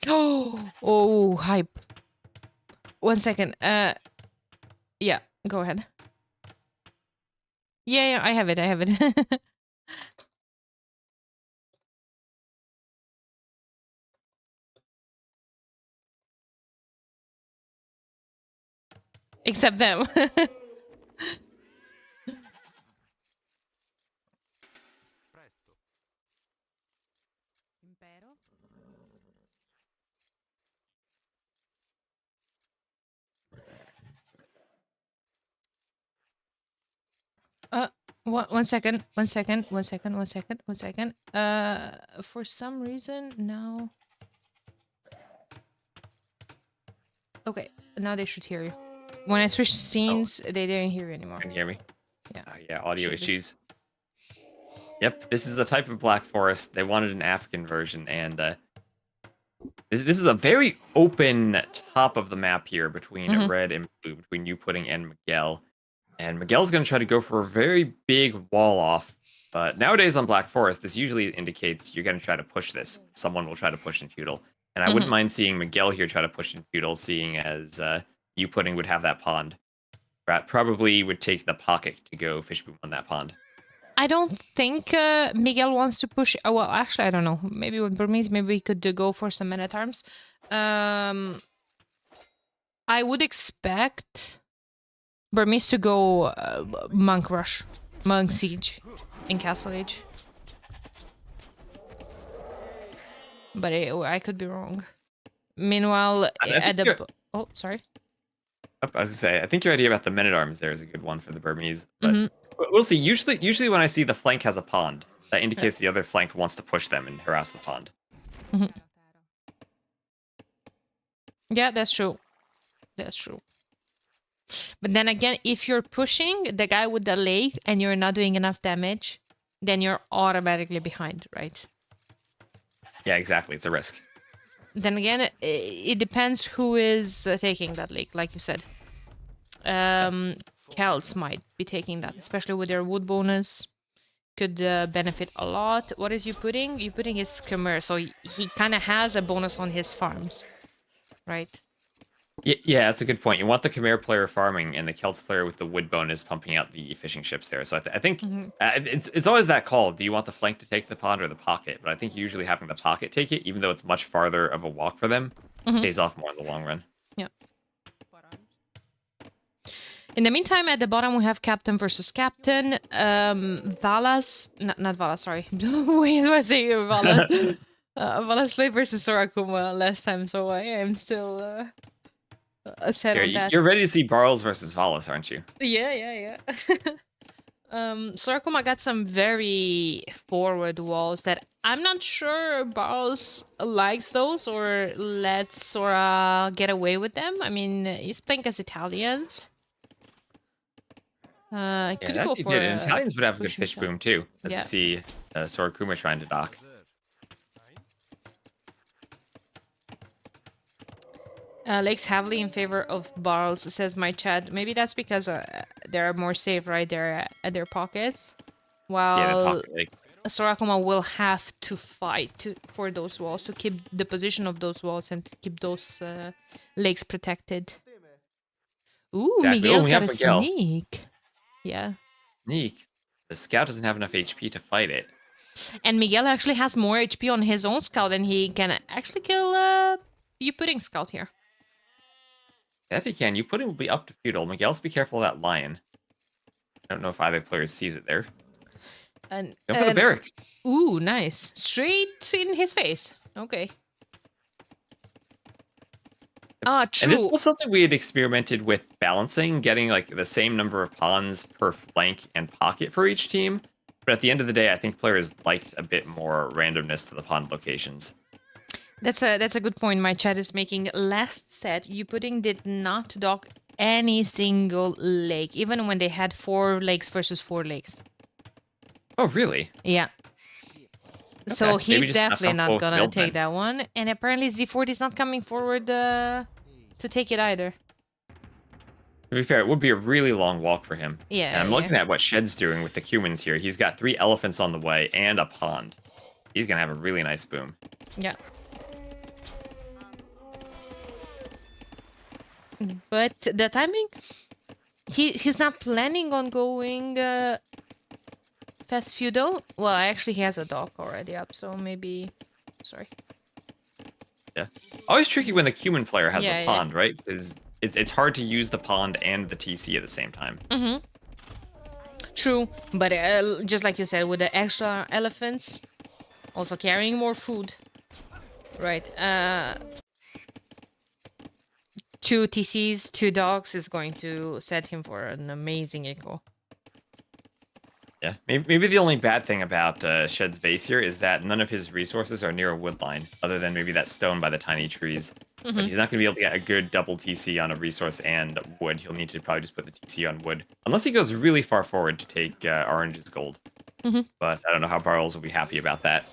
Oh, hype. 1 second. Yeah, go ahead. Yeah, I have it. Except them. Uh, one second. For some reason now. Okay, now they should hear you. When I switch scenes, they didn't hear you anymore. Can you hear me? Yeah. Yeah, audio Should be. issues. Yep, this is the type of Black Forest. They wanted an African version, and this is a very open top of the map here between red and blue, between you pudding and Miguel. And Miguel's going to try to go for a very big wall off. But nowadays on Black Forest, this usually indicates you're going to try to push this. Someone will try to push in feudal. And I wouldn't mind seeing Miguel here try to push in feudal, seeing as you pudding would have that pond. Rat probably would take the pocket to go fish boom on that pond. I don't think Miguel wants to push. Well, actually, I don't know. Maybe with Burmese, maybe we could go for some men at arms. I would expect Burmese to go monk rush, monk siege in Castle Age. But I could be wrong. Meanwhile, at the... Oh, sorry. I was gonna say, I think your idea about the men-at-arms there is a good one for the Burmese, but we'll see. Usually when I see the flank has a pond, that indicates the other flank wants to push them and harass the pond. Yeah, that's true. That's true. But then again, if you're pushing the guy with the lake and you're not doing enough damage, then you're automatically behind, right? Yeah, exactly. It's a risk. Then again, it depends who is taking that lake, like you said. Celts might be taking that, especially with their wood bonus. Could benefit a lot. What is you putting? You putting his Khmer, so he kind of has a bonus on his farms, right? Yeah, that's a good point. You want the Khmer player farming and the Celts player with the wood bonus pumping out the fishing ships there. So I think it's always that call. Do you want the flank to take the pond or the pocket? But I think usually having the pocket take it, even though it's much farther of a walk for them, pays off more in the long run. Yeah. In the meantime, at the bottom, we have Captain versus Captain. Valas... Not Valas, sorry. Wait, do I say Valas? Valas played versus Sora Kuma last time, so I am still set on that. You're ready to see Barles versus Valas, aren't you? Yeah. Sora Kuma got some very forward walls that I'm not sure Barles likes those or lets Sora get away with them. I mean, he's playing as Italians. Could go for Italians would have a good pushing fish style. boom too, as we see Sora Kuma trying to dock. Lakes heavily in favor of Barles, says my chat. Maybe that's because they're more safe right there at their pockets. While Sora Kuma will have to fight for those walls, to keep the position of those walls and to keep those lakes protected. Ooh, Miguel got a sneak. Yeah. Sneak. The scout doesn't have enough HP to fight it. And Miguel actually has more HP on his own scout than he can actually kill you pudding scout here. Yes, he can. You pudding will be up to feudal. Miguel's be careful of that lion. I don't know if either player sees it there. And go for the barracks. Ooh, nice. Straight in his face. Okay. True. And this was something we had experimented with balancing, getting like the same number of pawns per flank and pocket for each team. But at the end of the day, I think players liked a bit more randomness to the pawn locations. That's a good point my chat is making. Last set, you pudding did not dock any single lake, even when they had 4 lakes versus 4 lakes. Oh, really? Yeah. Okay. So he's definitely not gonna take that one. And apparently Z40 is not coming forward to take it either. To be fair, it would be a really long walk for him. Yeah. And I'm looking at what Shed's doing with the humans here. He's got 3 elephants on the way and a pond. He's gonna have a really nice boom. Yeah. But the timing, he's not planning on going fast feudal. Well, actually, he has a dock already up, so maybe. Sorry. Yeah. Always tricky when the human player has the Yeah, yeah. pond, right? Because it's hard to use the pond and the TC at the same time. Mm-hmm. True, but just like you said, with the extra elephants, also carrying more food, right? 2 TCs, 2 dogs is going to set him for an amazing echo. Yeah, maybe the only bad thing about Shed's base here is that none of his resources are near a wood line, other than maybe that stone by the tiny trees. But he's not going to be able to get a good double TC on a resource and wood. He'll need to probably just put the TC on wood, unless he goes really far forward to take Orange's gold. But I don't know how Barles will be happy about that.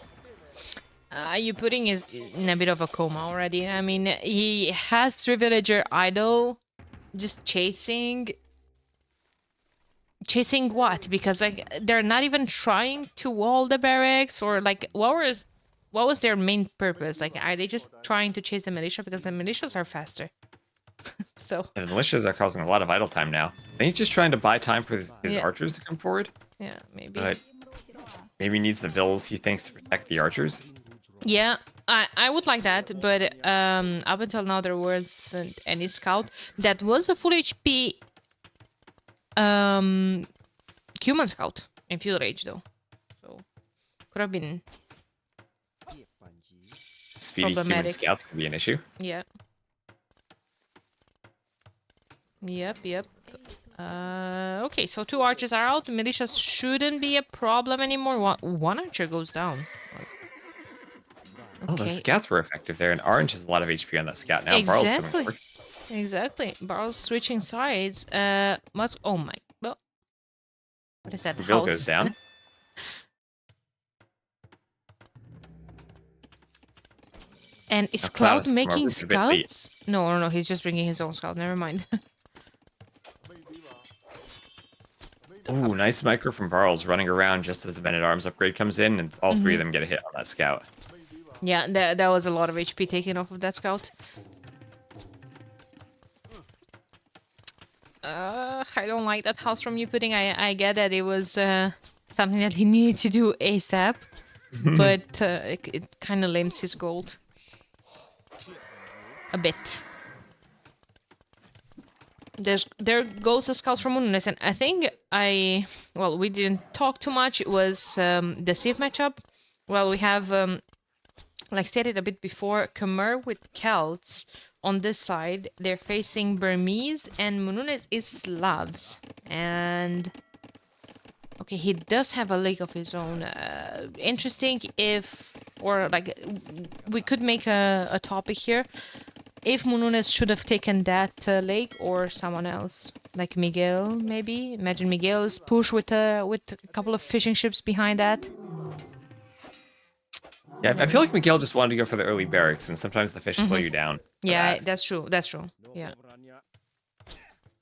You putting is in a bit of a coma already. I mean, he has 3 villager idle, just chasing what? Because like they're not even trying to wall the barracks, or like what was their main purpose? Like, are they just trying to chase the militia because the militias are faster? So And the militias are causing a lot of idle time now. I think he's just trying to buy time for his yeah. archers to come forward. Yeah, maybe. But maybe needs the vills, he thinks, to protect the archers. Yeah, I would like that, but up until now there wasn't any scout. That was a full HP human scout in Imperial Age though. So could have been Speedy human scouts can be an issue. Yeah. Yep. Okay, so 2 archers are out. Militias shouldn't be a problem anymore. One archer goes down. Okay. Oh, those scouts were effective there, and Orange has a lot of HP on that scout now. Exactly. Barles coming forward. Exactly. Barles switching sides. Must. Oh my. Well, what is that? The bill goes down. And is Cloud making scouts? No. He's just bringing his own scout. Never mind. Ooh, nice micro from Barles running around just as the Men-at-Arms upgrade comes in, and all 3 of them get a hit on that scout. Yeah, that was a lot of HP taken off of that scout. I don't like that house from you putting. I get that it was something that he needed to do ASAP, but it kind of limits his gold a bit. There goes the scout from Mununes, and I think we didn't talk too much. It was the Civ matchup. Well, we have like stated a bit before, Khmer with Celts on this side. They're facing Burmese, and Mununes is Slavs. And okay, he does have a lake of his own. Interesting we could make a topic here. If Mununes should have taken that lake or someone else, like Miguel, maybe. Imagine Miguel's push with a couple of fishing ships behind that. Yeah, I feel like Miguel just wanted to go for the early barracks, and sometimes the fish slow you down. Yeah, that's true. Yeah.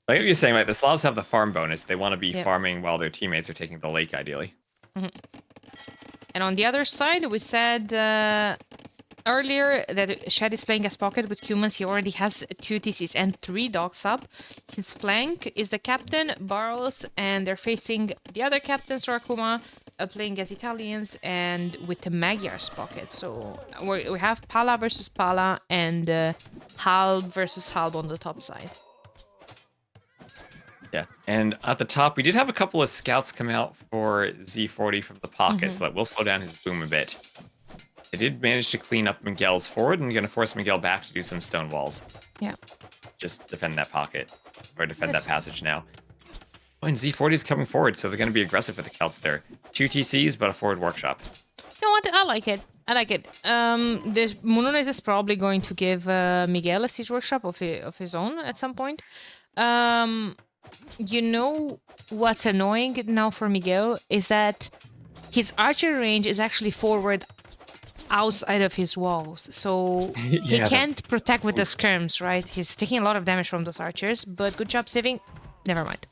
Like you're saying, right, the Slavs have the farm bonus. They want to be farming while their teammates are taking the lake, ideally. And on the other side, we said earlier that Shed is playing as pocket with humans. He already has 2 TCs and 3 dogs up. His flank is the captain, Barles, and they're facing the other captain, Sora Kuma, playing as Italians and with the Magyar's pocket. So we have Pala versus Pala and Halb versus Halb on the top side. Yeah, and at the top, we did have a couple of scouts come out for Z40 from the pocket, so that will slow down his boom a bit. They did manage to clean up Miguel's forward, and going to force Miguel back to do some stone walls. Yeah. Just defend that pocket, or defend that passage now. Oh, and Z40 is coming forward, so they're going to be aggressive with the Celts there. 2 TCs, but a forward workshop. You know what? I like it. This Mununes is probably going to give Miguel a siege workshop of his own at some point. You know what's annoying now for Miguel is that his archer range is actually forward outside of his walls, so he can't protect with the skirms, right? He's taking a lot of damage from those archers, but good job saving. Never mind.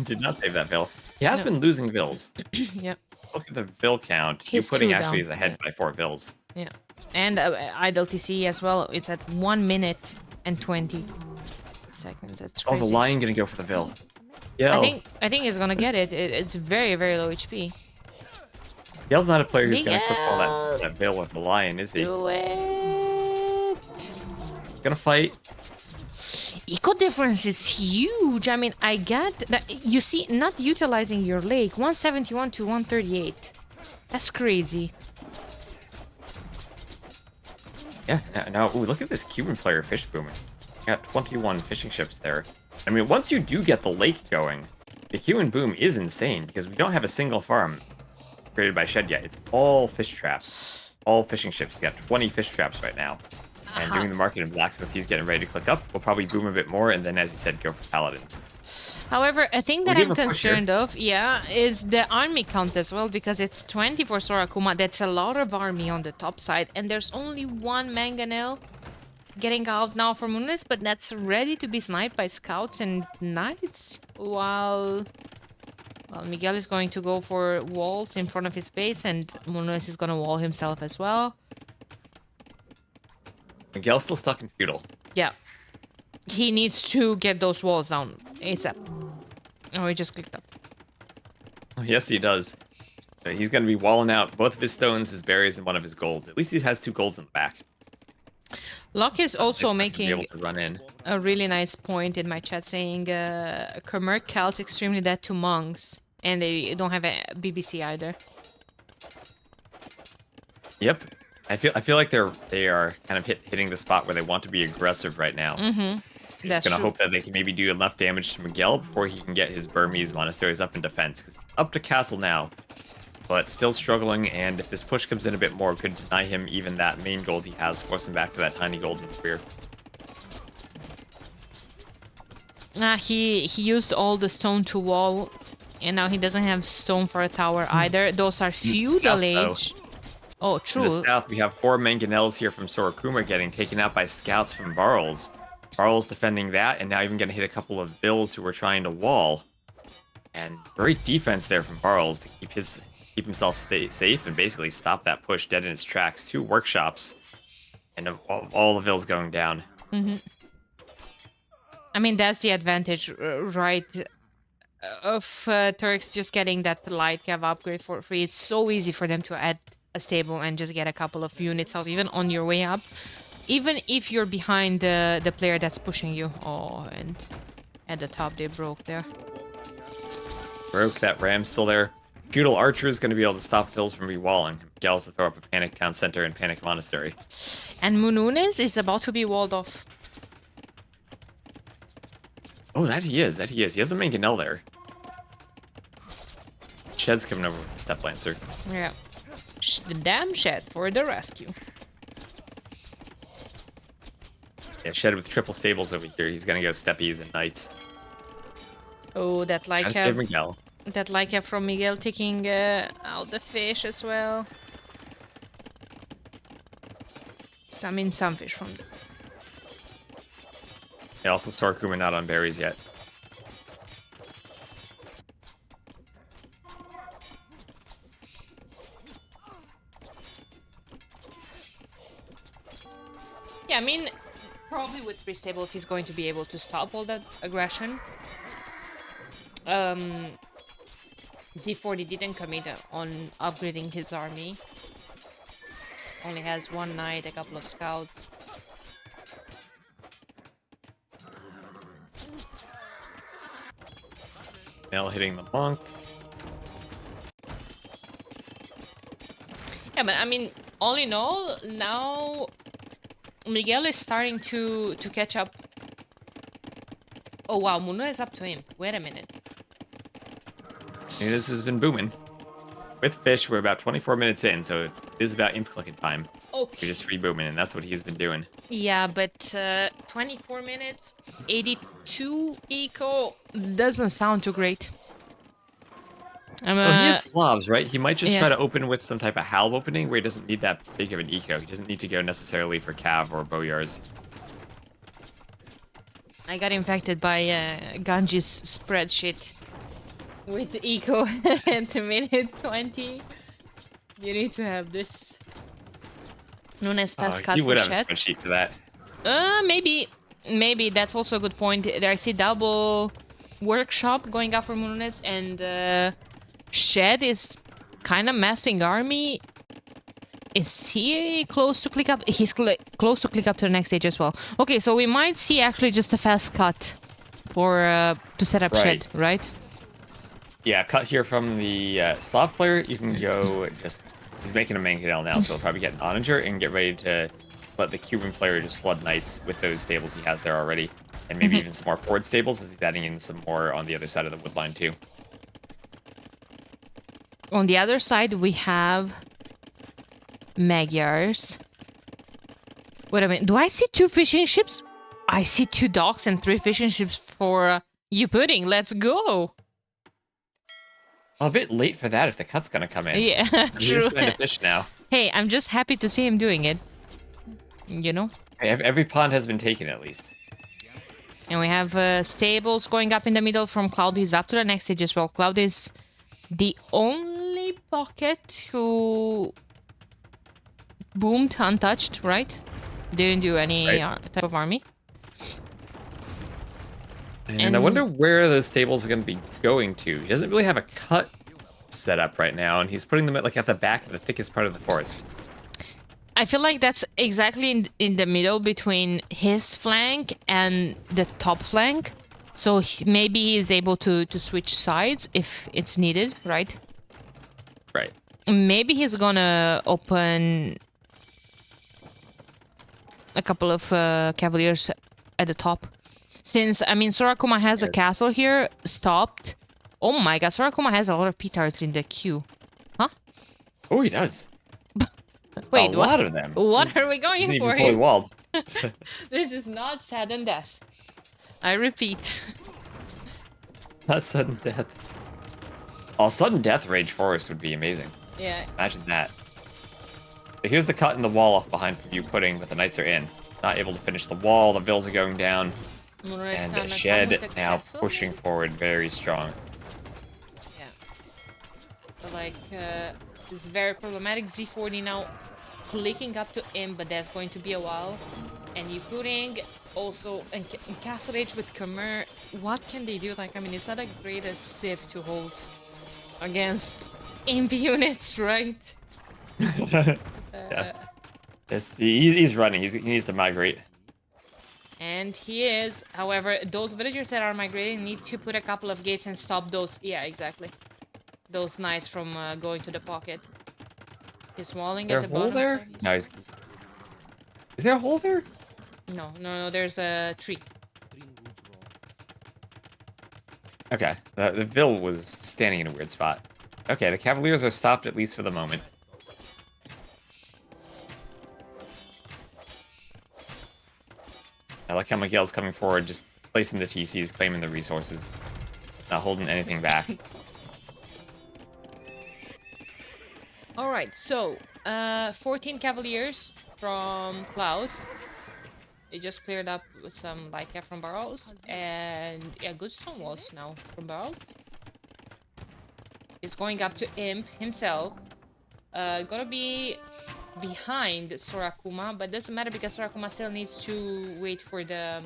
Did not save that Vill. He has been losing Vills. Yep. Look at the Vill count. He's putting actually is ahead by 4 Vills. Yeah. And idle TC as well. It's at 1 minute and 20 seconds. That's Oh, the crazy. lion gonna go for the Vil. Yeah. I think he's gonna get it. It's very, very low HP. Yell's not a player who's gonna quick call Miguel, that Vil with the lion, is he? do it. Gonna fight. Eco difference is huge. I mean, I get that. You see, not utilizing your lake, 171 to 138. That's crazy. Yeah, now ooh, look at this Cuban player fish booming. Got 21 fishing ships there. I mean, once you do get the lake going, the Cuban boom is insane because we don't have a single farm created by Shed yet. It's all fish traps, all fishing ships. You got 20 fish traps right now. And doing the market in blacksmith, he's getting ready to click up. We'll probably boom a bit more, and then, as you said, go for paladins. However, a thing that I'm concerned of, is the army count as well, because it's 20 for Sora Kuma. That's a lot of army on the top side, and there's only one mangonel getting out now for Munes, but that's ready to be sniped by scouts and knights, while Miguel is going to go for walls in front of his base, and Munes is going to wall himself as well. Miguel's still stuck in feudal. Yeah. He needs to get those walls down ASAP. Oh, he just clicked up. Oh, yes, he does. He's going to be walling out both of his stones, his berries, and one of his golds. At least he has 2 golds in the back. Locke is also making able to run in. A really nice point in my chat saying Khmer Celts extremely dead to monks, and they don't have a BBC either. Yep. I feel like they are kind of hitting the spot where they want to be aggressive right now. Mm-hmm. Just gonna hope that they can maybe do enough damage to Miguel before he can get his Burmese monasteries up in defense. Because up to castle now, but still struggling. And if this push comes in a bit more, could deny him even that main gold he has, force him back to that tiny golden spear. He used all the stone to wall, and now he doesn't have stone for a tower either. Those are feudal age. Oh, true. In the south, we have 4 mangonels here from Sora Kuma getting taken out by scouts from Barles. Barles defending that, and now even going to hit a couple of Bills who were trying to wall. And great defense there from Barles to keep himself safe and basically stop that push dead in its tracks. 2 workshops, and all the Bills going down. Mm-hmm. I mean, that's the advantage, right, of Turks just getting that light cav upgrade for free. It's so easy for them to add a stable and just get a couple of units out, even on your way up. Even if you're behind the player that's pushing you. Oh, and at the top they broke there. Broke. That ram still there. Feudal Archer is going to be able to stop Bills from rewalling. Miguel's to throw up a Panic Town Center and Panic Monastery. And Mununes is about to be walled off. Oh, that he is. He has a mangonel there. Shed's coming over with the Step Lancer. Yeah. The damn Shed for the rescue. Yeah, Shed with triple stables over here. He's gonna go Steppies and Knights. Oh, that Save Miguel. That Leica from Miguel taking out the fish as well. Some fish from the... Yeah, also Sora Kuma not on berries yet. Yeah, I mean, probably with 3 stables he's going to be able to stop all that aggression. Z40 didn't commit on upgrading his army. Only has 1 knight, a couple of scouts. Now hitting the monk. Yeah, but I mean, all in all, now Miguel is starting to catch up. Oh wow, Muno is up to him. Wait a minute. Yeah, this has been booming. With fish, we're about 24 minutes in, so it is about imp clicking time. Okay. We're just free booming, and that's what he's been doing. Yeah, but 24 minutes, 82 eco doesn't sound too great. Well, he is Slavs, right? He might just try to open with some type of halb opening where he doesn't need that big of an eco. He doesn't need to go necessarily for cav or boyars. I got infected by Ganji's spreadsheet with eco at minute 20. You need to have this. Known as fast cut he for would have Shed. a spreadsheet for that. Maybe Maybe that's also a good point. There I see double workshop going up for Munones, and Shed is kind of massing army. Is he close to click up? He's close to click up to the next stage as well. Okay, so we might see actually just a fast cut for to set up Shed, right? Yeah, cut here from the Slav player. You can go just... He's making a main canal now, so he'll probably get an Onager and get ready to let the Cuban player just flood Knights with those stables he has there already. And maybe even some more forward stables as he's adding in some more on the other side of the wood line too. On the other side, we have Magyars. Wait a minute. Do I see 2 fishing ships? I see 2 docks and 3 fishing ships for you pudding. Let's go. A bit late for that if the cut's gonna come in. Yeah, He's true. going to fish now. Hey, I'm just happy to see him doing it. You know? Every pond has been taken at least. And we have stables going up in the middle from Cloud. He's up to the next stage as well. Cloud is the only pocket who boomed untouched, right? Didn't do any type of army. And I wonder where those stables are going to be going to. He doesn't really have a cut set up right now, and he's putting them at the back of the thickest part of the forest. I feel like that's exactly in the middle between his flank and the top flank. So maybe he's able to switch sides if it's needed, right? Right. Maybe he's gonna open a couple of cavaliers at the top. Since, I mean, Sora Kuma has a castle here, stopped. Oh my god, Sora Kuma has a lot of petards in the queue. Huh? Oh, he does. Wait, a lot of them. What are we going Isn't for even fully here? walled. This is not sudden death. I repeat. Not sudden death. Oh, sudden death rage forest would be amazing. Yeah. Imagine that. So here's the cut in the wall off behind from you pudding, but the knights are in. Not able to finish the wall, the vills are going down. And the Shed now pushing forward very strong. Yeah. So like, it's very problematic. Z40 now clicking up to him, but that's going to be a while. And you pudding also in Castle Age with Khmer. What can they do? Like, I mean, it's not a greatest civ to hold against imp units, right? Yeah. He's running. He needs to migrate. And he is. However, those villagers that are migrating need to put a couple of gates and stop those. Yeah, exactly. Those knights from going to the pocket. He's walling at the bottom. There? No, is there a hole there? No. There's a tree. Okay. The Vill was standing in a weird spot. Okay, the Cavaliers are stopped at least for the moment. I like how Miguel's coming forward, just placing the TCs, claiming the resources, not holding anything back. All right, so 14 Cavaliers from Cloud. They just cleared up some light cap from Barles, and yeah, good stone walls now from Barles. He's going up to Imp himself. Gonna be behind Sora Kuma, but doesn't matter because Sora Kuma still needs to wait for the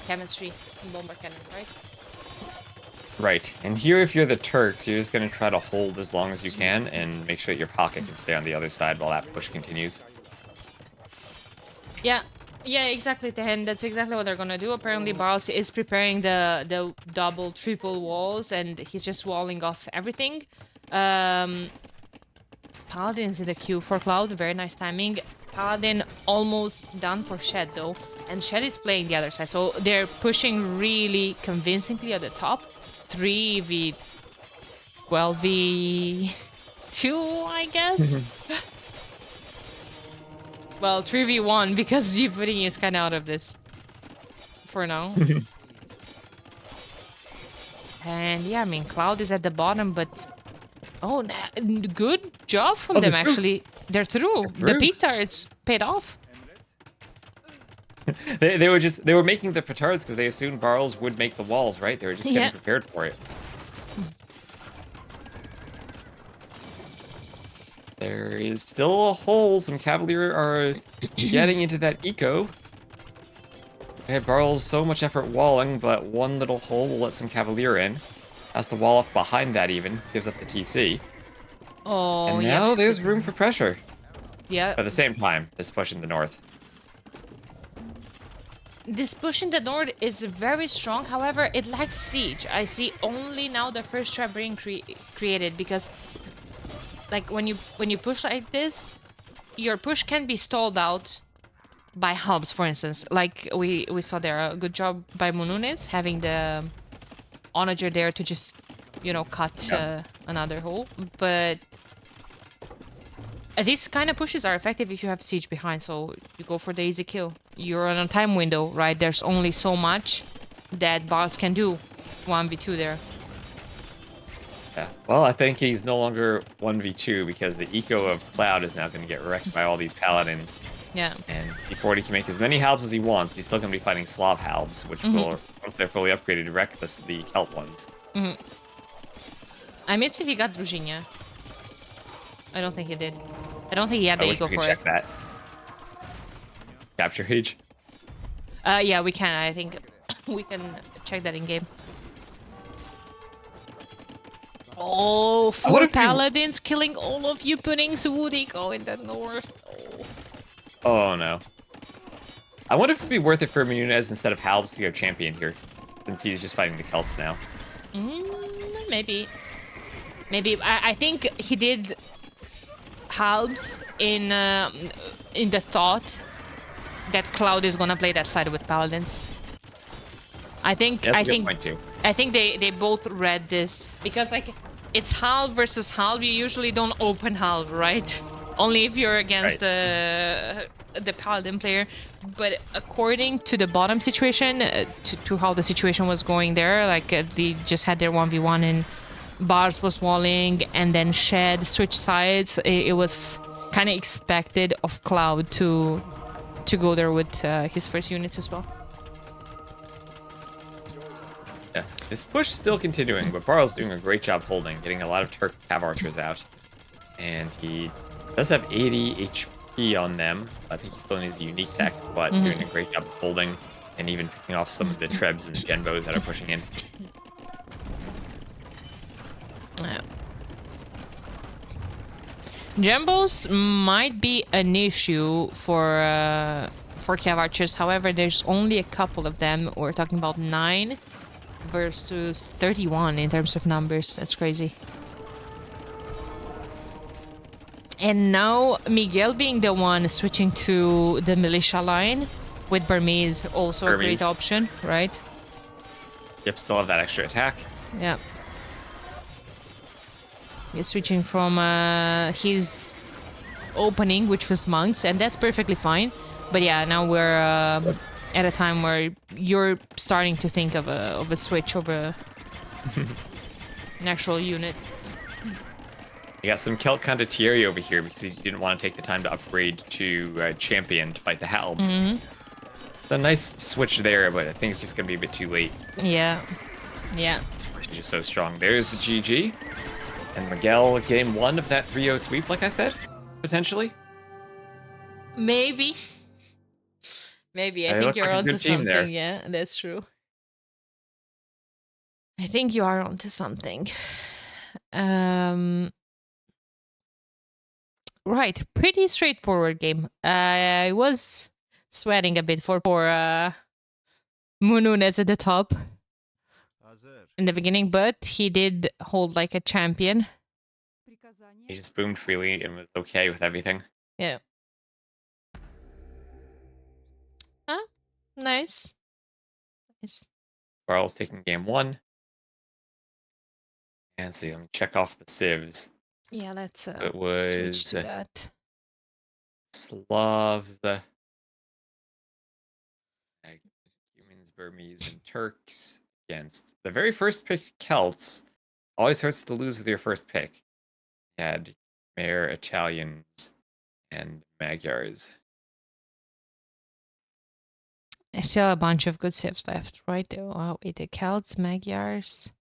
chemistry bomber cannon, right? Right, and here if you're the Turks, you're just going to try to hold as long as you can and make sure that your pocket can stay on the other side while that push continues. Yeah, exactly, Tehen. That's exactly what they're gonna do. Apparently, Barles is preparing the double, triple walls, and he's just walling off everything. Paladin's in the queue for Cloud. Very nice timing. Paladin almost done for Shed, though. And Shed is playing the other side. So they're pushing really convincingly at the top. 3v... Well, V2, I guess? Well, 3v1, because G-Pudding is kind of out of this. For now. And yeah, I mean, Cloud is at the bottom, but... Oh, good job from them, actually. They're through. The petards paid off. they were making the petards because they assumed Barles would make the walls, right? They were just getting prepared for it. There is still a hole. Some Cavalier are getting into that eco. Okay, Barles, so much effort walling, but one little hole will let some Cavalier in. Has to wall off behind that even, gives up the TC. Oh, And yep. now there's room for pressure. Yeah. But at the same time, this push in the north. This push in the north is very strong. However, it lacks siege. I see only now the first trap being created because, like, when you push like this, your push can be stalled out by hubs, for instance. Like we saw there, a good job by Mununes having the onager there to just, cut another hole. But these kind of pushes are effective if you have siege behind, so you go for the easy kill. You're on a time window, right? There's only so much that Barles can do 1v2 there. Yeah. Well, I think he's no longer 1v2 because the eco of Cloud is now going to get wrecked by all these paladins. Yeah. And before he can make as many halbs as he wants, he's still going to be fighting Slav halbs, which will, once they're fully upgraded, wreck the Celt ones. I mean, if he got Drujinia. I don't think he did. I don't think he had the eco for check it. that. Capture Age? Yeah, we can. I think we can check that in game. Oh, 4 paladins killing all of you, putting Wood eco in the north. Oh no. I wonder if it'd be worth it for Munez instead of Halbs to go champion here, since he's just fighting the Celts now. Maybe. I think he did Halbs in the thought that Cloud is gonna play that side with Paladins. I think they both read this because, like, it's half versus half. You usually don't open half, right? Only if you're against the Paladin player. But according to the bottom situation, to how the situation was going there, like they just had their 1v1 and Barles was walling and then Shed switched sides. It was kind of expected of Cloud to go there with his first units as well. Yeah, this push still continuing, but Barles doing a great job holding, getting a lot of Turk Cav archers out. And he does have 80 HP on them. I think he still needs a unique tech, but doing a great job of holding and even picking off some of the Trebs and the Genbos that are pushing in. Genbos might be an issue for Cav archers. However, there's only a couple of them. We're talking about 9 versus 31 in terms of numbers. That's crazy. And now Miguel being the one switching to the militia line with Burmese, also a great option, right? Yep, still have that extra attack. Yeah. He's switching from his opening, which was monks, and that's perfectly fine. But yeah, now we're at a time where you're starting to think of a switch over an actual unit. You got some Celt Condottieri over here because he didn't want to take the time to upgrade to champion to fight the Halbs. It's a nice switch there, but I think it's just going to be a bit too late. Yeah. Yeah. This switch is just so strong. There's the GG. And Miguel game 1 of that 3-0 sweep, like I said, potentially. Maybe. Maybe. I think you're onto something. Yeah, that's true. I think you are onto something. Right, pretty straightforward game. I was sweating a bit for Mununes at the top in the beginning, but he did hold like a champion. He just boomed freely and was okay with everything. Yeah. Huh? Nice. Barles taking game 1. And see, let me check off the civs. Yeah, let's it was switch to that. Slavs, humans, Burmese, and Turks against the very first pick Celts. Always hurts to lose with your first pick. You had Khmer, Italians, and Magyars. There's still a bunch of good civs left, right? Oh, wait, the Celts, Magyars.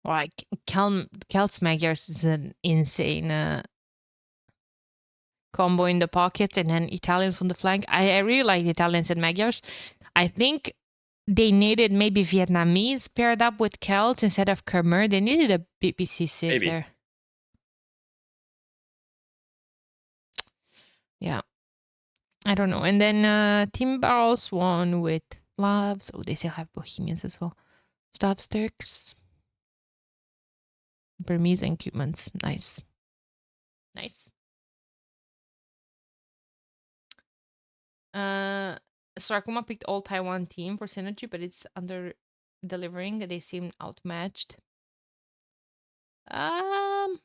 Like, Celts, Magyars is an insane combo in the pocket, and then Italians on the flank. I really like the Italians and Magyars. I think they needed maybe Vietnamese paired up with Celt instead of Khmer. They needed a BBC Civ Maybe. there. Yeah. I don't know. And then Team Barles won with Slavs. Oh, they still have Bohemians as well. Slavs, Turks, Burmese, and Cumans. Nice. Nice. Sora Kuma picked all Taiwan team for synergy, but it's under delivering. They seem outmatched. Oh,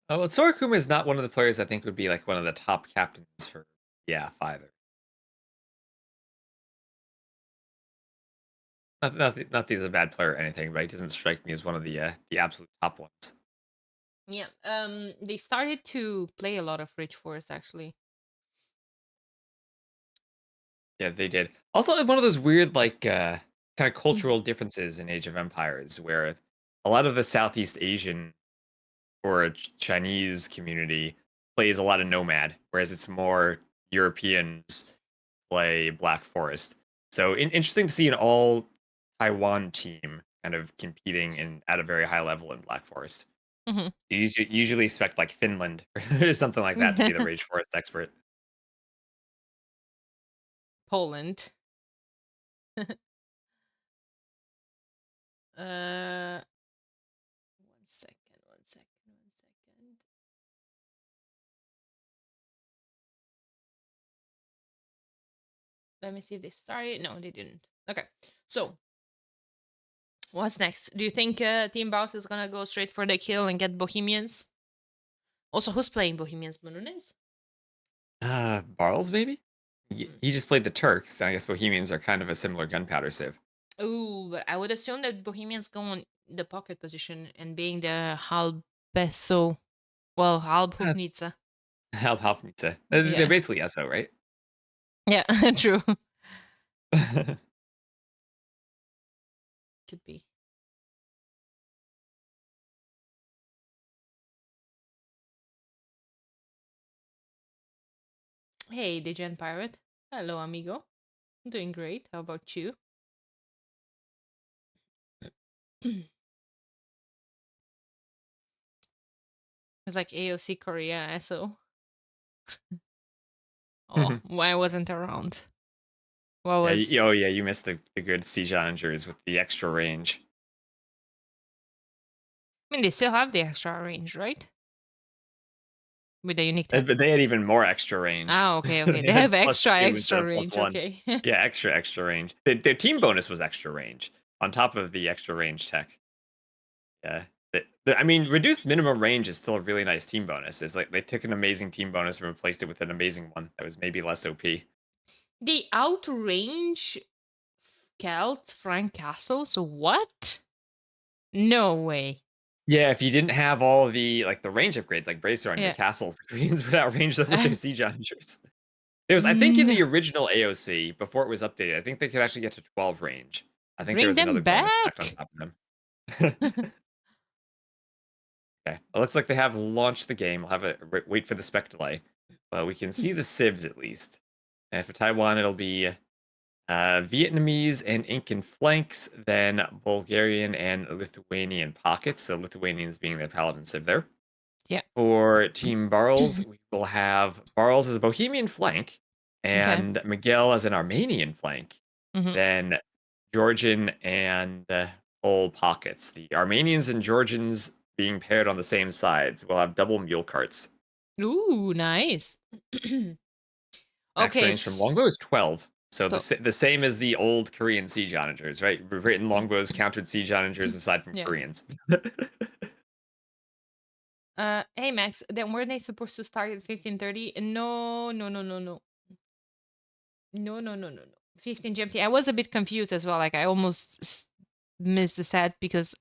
well, Sora Kuma is not one of the players I think would be like one of the top captains for either. Not that he's a bad player or anything, but he doesn't strike me as one of the absolute top ones. Yeah. They started to play a lot of Rich Forest actually. Yeah, they did. Also, one of those weird kind of cultural differences in Age of Empires, where a lot of the Southeast Asian or Chinese community plays a lot of Nomad, whereas it's more Europeans play Black Forest. So interesting to see an all Taiwan team kind of competing at a very high level in Black Forest. Mhm. You usually expect like Finland or something like that to be the Rage Forest expert. Poland. uh, 1 second. 1 second. 1 second. Let me see if they started. No, they didn't. Okay. So, what's next? Do you think Team Box is gonna go straight for the kill and get Bohemians? Also, who's playing Bohemians? Manunes? Barles maybe? He just played the Turks. I guess Bohemians are kind of a similar gunpowder sieve. Ooh, but I would assume that Bohemians go on the pocket position and being the halb Besso, well, halb Uh, Hufnica. Half-Nizza. They're Yeah. basically SO, right? Yeah, true. Could be. Hey, Degen Pirate. Hello, amigo. I'm doing great. How about you? It's like AOC Korea, so. Oh, I wasn't around. What Yeah, was. oh yeah, you missed the good siege onagers with the extra range. I mean, they still have the extra range, right? With the unique tech. But they had even more extra range. Ah, okay, okay. They They had have +2 instead extra of range. +1. Okay. Yeah, extra range. Their team bonus was extra range on top of the extra range tech. Yeah. I mean, reduced minimum range is still a really nice team bonus. It's like they took an amazing team bonus and replaced it with an amazing one that was maybe less OP. They outrange Celt Frank Castles? What? No way. Yeah, if you didn't have all the range upgrades like Bracer on your Yeah. castles, the Koreans would outrange them with their siege onagers. There's, I think, in No. the original AOC before it was updated, I think they could actually get to 12 range. I think there Bring was another them bonus stacked on back. top of them. Okay, it looks like they have launched the game. We'll have a wait for the spec delay, but we can see the civs at least. And for Taiwan, it'll be Vietnamese and Incan flanks, then Bulgarian and Lithuanian pockets. So Lithuanians being the paladin civ there. Yeah. For Team Barles, we will have Barles as a Bohemian flank Okay. and Miguel as an Armenian flank. Hmm. Then Georgian and Pole pockets. The Armenians and Georgians being paired on the same sides will have double mule carts. Ooh, nice. Max Okay. range from longbow is 12. So So, the same as the old Korean siege onagers, right? Written longbows countered siege onagers aside from yeah. Koreans. Hey Max, then weren't they supposed to start at 15:30? No, no, no, no, no. No, no, no, no, no. 15 GMT. I was a bit confused as well. Like I almost missed the set because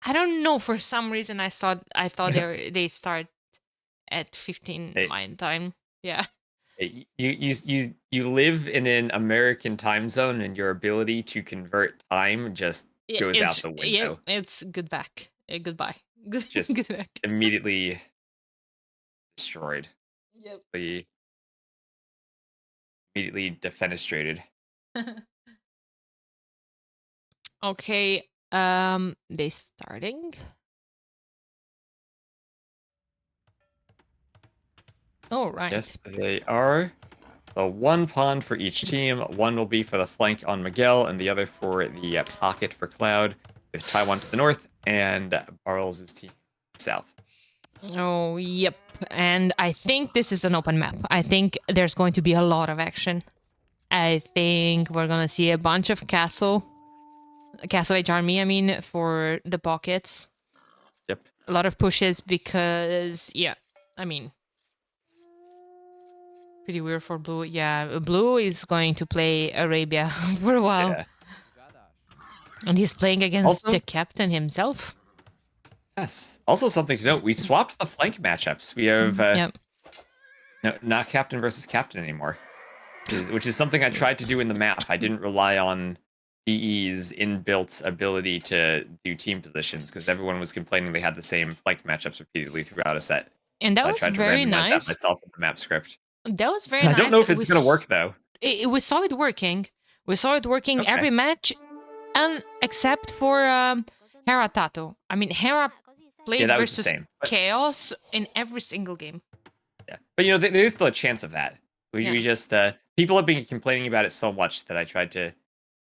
I don't know, for some reason I thought they start at 15 Hey, my time. Yeah. you live in an American time zone, and your ability to convert time just Yeah, goes out the window. it's good back. Goodbye. Good Just good back. immediately destroyed. Yep. The immediately defenestrated. Okay, they starting. Oh, right. Yes, they are. So one pawn for each team. One will be for the flank on Miguel, and the other for the pocket for Cloud, with Taiwan to the north and Barles' team south. Oh, yep. And I think this is an open map. I think there's going to be a lot of action. I think we're gonna see a bunch of Castle Age army, I mean, for the pockets. Yep. A lot of pushes because, yeah, I mean, pretty weird for Blue. Yeah, Blue is going to play Arabia for a while. Yeah. And he's playing against Also, the captain himself. yes. Also, something to note: we swapped the flank matchups. We have Yep. no, not captain versus captain anymore, which is something I tried to do in the map. I didn't rely on DE's inbuilt ability to do team positions because everyone was complaining they had the same flank matchups repeatedly throughout a set. And that So I was tried to very randomize that nice. myself in the map script. That was very I don't nice. know if it's going to work though. We saw it working. We saw it working Okay. every match, and except for Hera Tato. I mean, Hera played that was the versus same. But, Chaos in every single game. yeah, but you know, there's still a chance of that. Yeah. We just people have been complaining about it so much that I tried to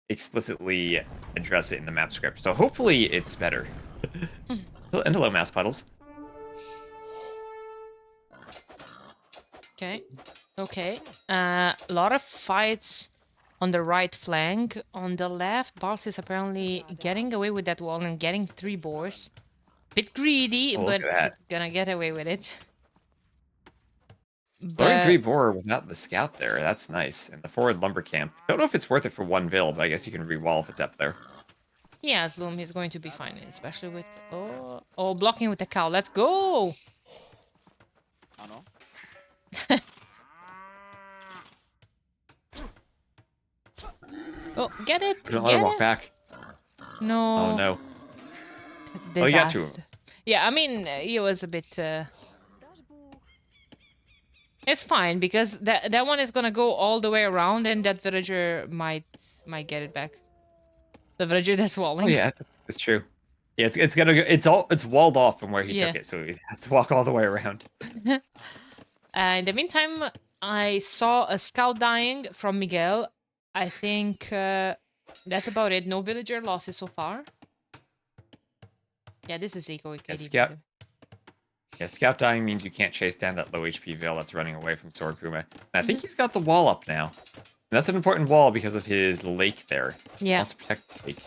explicitly address it in the map script. So hopefully it's better. And hello, mass puddles. Okay. Okay. A lot of fights on the right flank. On the left, Barles is apparently getting away with that wall and getting 3 boars. Bit greedy, Oh, but look at that. he's gonna get away with it. Blowing 3 But boar without the scout there. That's nice. And the forward lumber camp. Don't know if it's worth it for 1 vil, but I guess you can re-wall if it's up there. yeah, Sloom is going to be fine, especially with blocking with the cow. Let's go. Oh, get it! Don't let her walk back. No. Oh no. Disaster. Oh, you got 2 of them. Yeah, I mean, it was a bit. It's fine because that one is gonna go all the way around, and that villager might get it back. The villager that's walling. Oh yeah, that's true. Yeah, it's gonna go. It's walled off from where he Yeah. took it, so he has to walk all the way around. In the meantime, I saw a scout dying from Miguel. I think that's about it. No villager losses so far. Yeah, this is eco Yeah, scout dying means you can't chase down that low HP Veil that's running away from Sora Kuma. And I think he's got the wall up now. And that's an important wall because of his lake there. Yeah. He wants to protect the lake.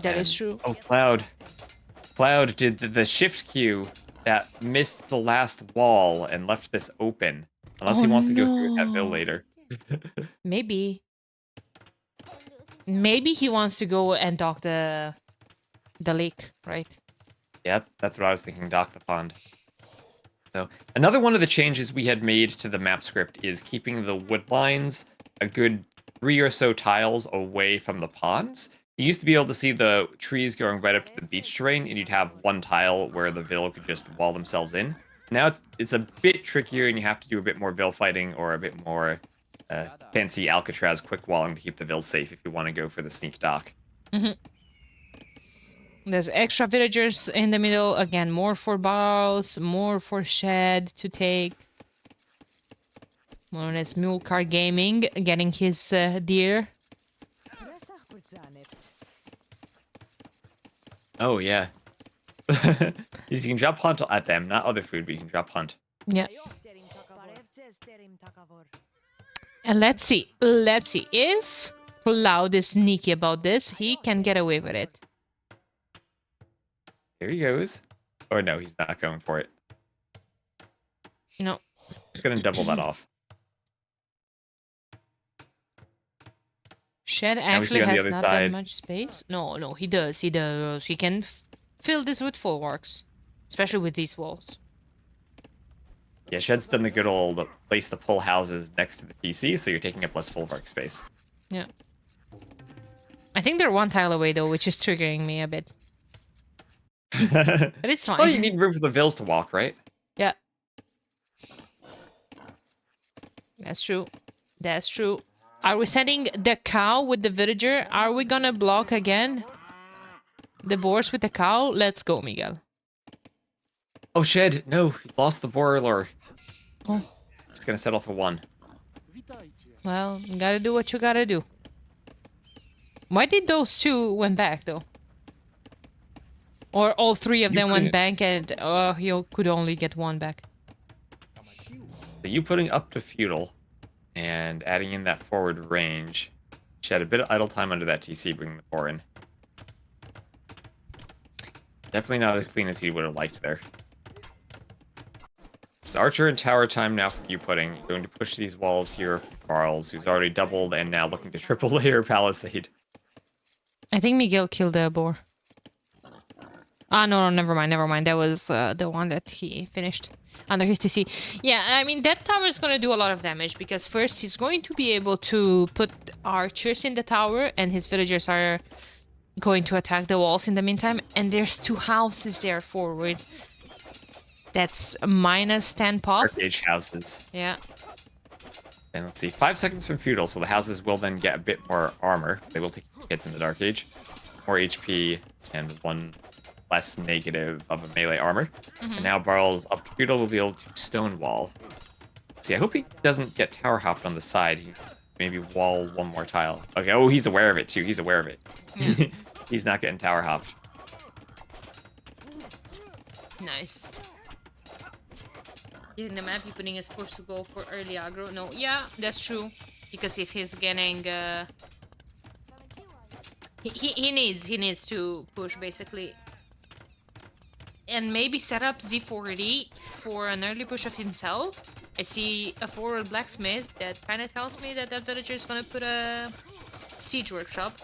That is true. Oh, Cloud. Cloud did the shift Q that missed the last wall and left this open. Unless he wants to go through with that Veil later. Maybe. Maybe he wants to go and dock the lake, right? Yeah, that's what I was thinking, dock the pond. So another one of the changes we had made to the map script is keeping the wood lines a good 3 or so tiles away from the ponds. You used to be able to see the trees going right up to the beach terrain, and you'd have 1 tile where the Vil could just wall themselves in. Now it's a bit trickier, and you have to do a bit more Vil fighting or a bit more fancy Alcatraz quick walling to keep the Vil safe if you want to go for the sneak dock. There's extra villagers in the middle. Again, more for Barles, more for Shed to take. More or less Mule Car Gaming, getting his deer. Oh, yeah. You can drop hunt at them, not other food, but you can drop hunt. Yeah. And let's see. If Cloud is sneaky about this, he can get away with it. Here he goes. Or no, he's not going for it. No. He's going to double that off. Shed actually has not that much space. No, he does. He can fill this with full works. Especially with these walls. Yeah, Shed's done the good old place the pull houses next to the PC, so you're taking up less full work space. Yeah. I think they're 1 tile away, though, which is triggering me a bit. But it's fine. Well, you need room for the Vils to walk, right? Yeah. That's true. That's true. Are we sending the cow with the villager? Are we gonna block again? The boars with the cow? Let's go, Miguel. Oh, shit. No, you lost the boiler. Oh. Just gonna settle for 1. Well, you gotta do what you gotta do. Why did those 2 went back, though? Or all 3 of them went back and you could only get 1 back. So you putting up to feudal and adding in that forward range. She had a bit of idle time under that TC, bringing the 4 in. Definitely not as clean as he would have liked there. It's archer and tower time now for you putting. You're going to push these walls here for Barles, who's already doubled and now looking to triple layer palisade. I think Miguel killed the boar. Ah, no, never mind. That was the one that he finished under his TC. Yeah, I mean, that tower is going to do a lot of damage because first he's going to be able to put archers in the tower and his villagers are going to attack the walls in the meantime. And there's 2 houses there forward. That's minus 10 pop. Dark Age houses. Yeah. And let's see, 5 seconds from feudal, so the houses will then get a bit more armor. They will take hits in the Dark Age. More HP and 1 less negative of a melee armor. And now Barles up feudal will be able to stonewall. See, I hope he doesn't get tower hopped on the side. He maybe wall 1 more tile. Okay, oh, he's aware of it too. He's aware of it. Yeah. He's not getting tower hopped. Nice. In the map, Pudding is forced to go for early aggro. No, yeah, that's true. Because if he's getting, he needs to push basically, and maybe set up Z40 for an early push of himself. I see a forward blacksmith that kind of tells me that that villager is gonna put a siege workshop.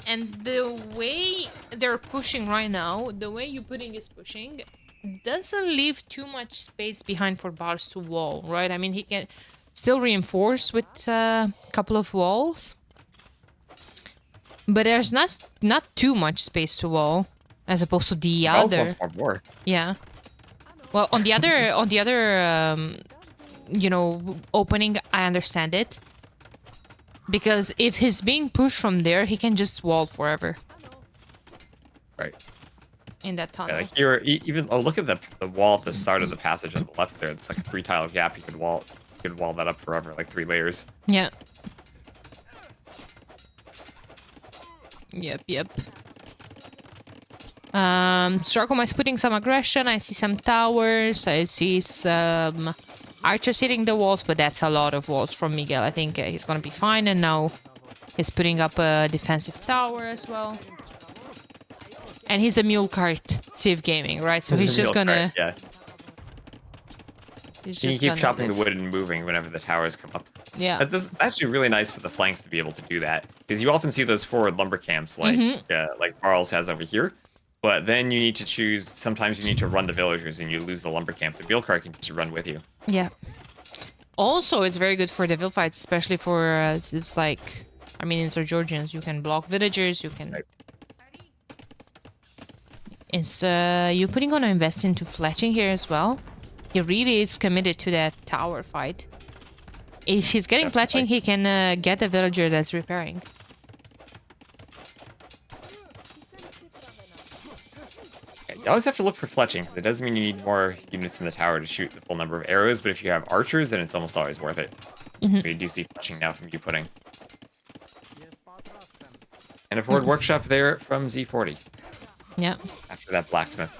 And the way they're pushing right now, the way Pudding is pushing, doesn't leave too much space behind for Barles to wall, right? I mean, he can still reinforce with a couple of walls, but there's not too much space to wall as opposed to the Barles other. Wants more. Yeah. Well, on the other, you know, opening, I understand it, because if he's being pushed from there, he can just wall forever. Right. In that tunnel. Yeah, like here, even look at the wall at the start of the passage on the left there. It's like a 3 tile gap. You could wall that up forever, like 3 layers. Yeah. Yep. Sora Kuma is putting some aggression. I see some towers. I see some archers hitting the walls, but that's a lot of walls from Miguel. I think he's gonna be fine. And now he's putting up a defensive tower as well. And he's a mule cart Civ Gaming, right? So he's just gonna... Yeah. He's You just can keep gonna chopping live. the wood and moving whenever the towers come up. Yeah. That's actually really nice for the flanks to be able to do that. Because you often see those forward lumber camps like Barles has over here. But then you need to choose, sometimes you need to run the villagers and you lose the lumber camp. The mule cart can just run with you. Yeah. Also, it's very good for the vil fights, especially for it's like, I mean, in Sir Georgians, you can block villagers, you can... Right. Is Pudding gonna invest into fletching here as well? He really is committed to that tower fight. If he's getting fletching, he can get a villager that's repairing. You always have to look for fletching, because it doesn't mean you need more units in the tower to shoot the full number of arrows, but if you have archers, then it's almost always worth it. We do see fletching now from Pudding. And a forward workshop there from Z40. Yeah. After that blacksmith.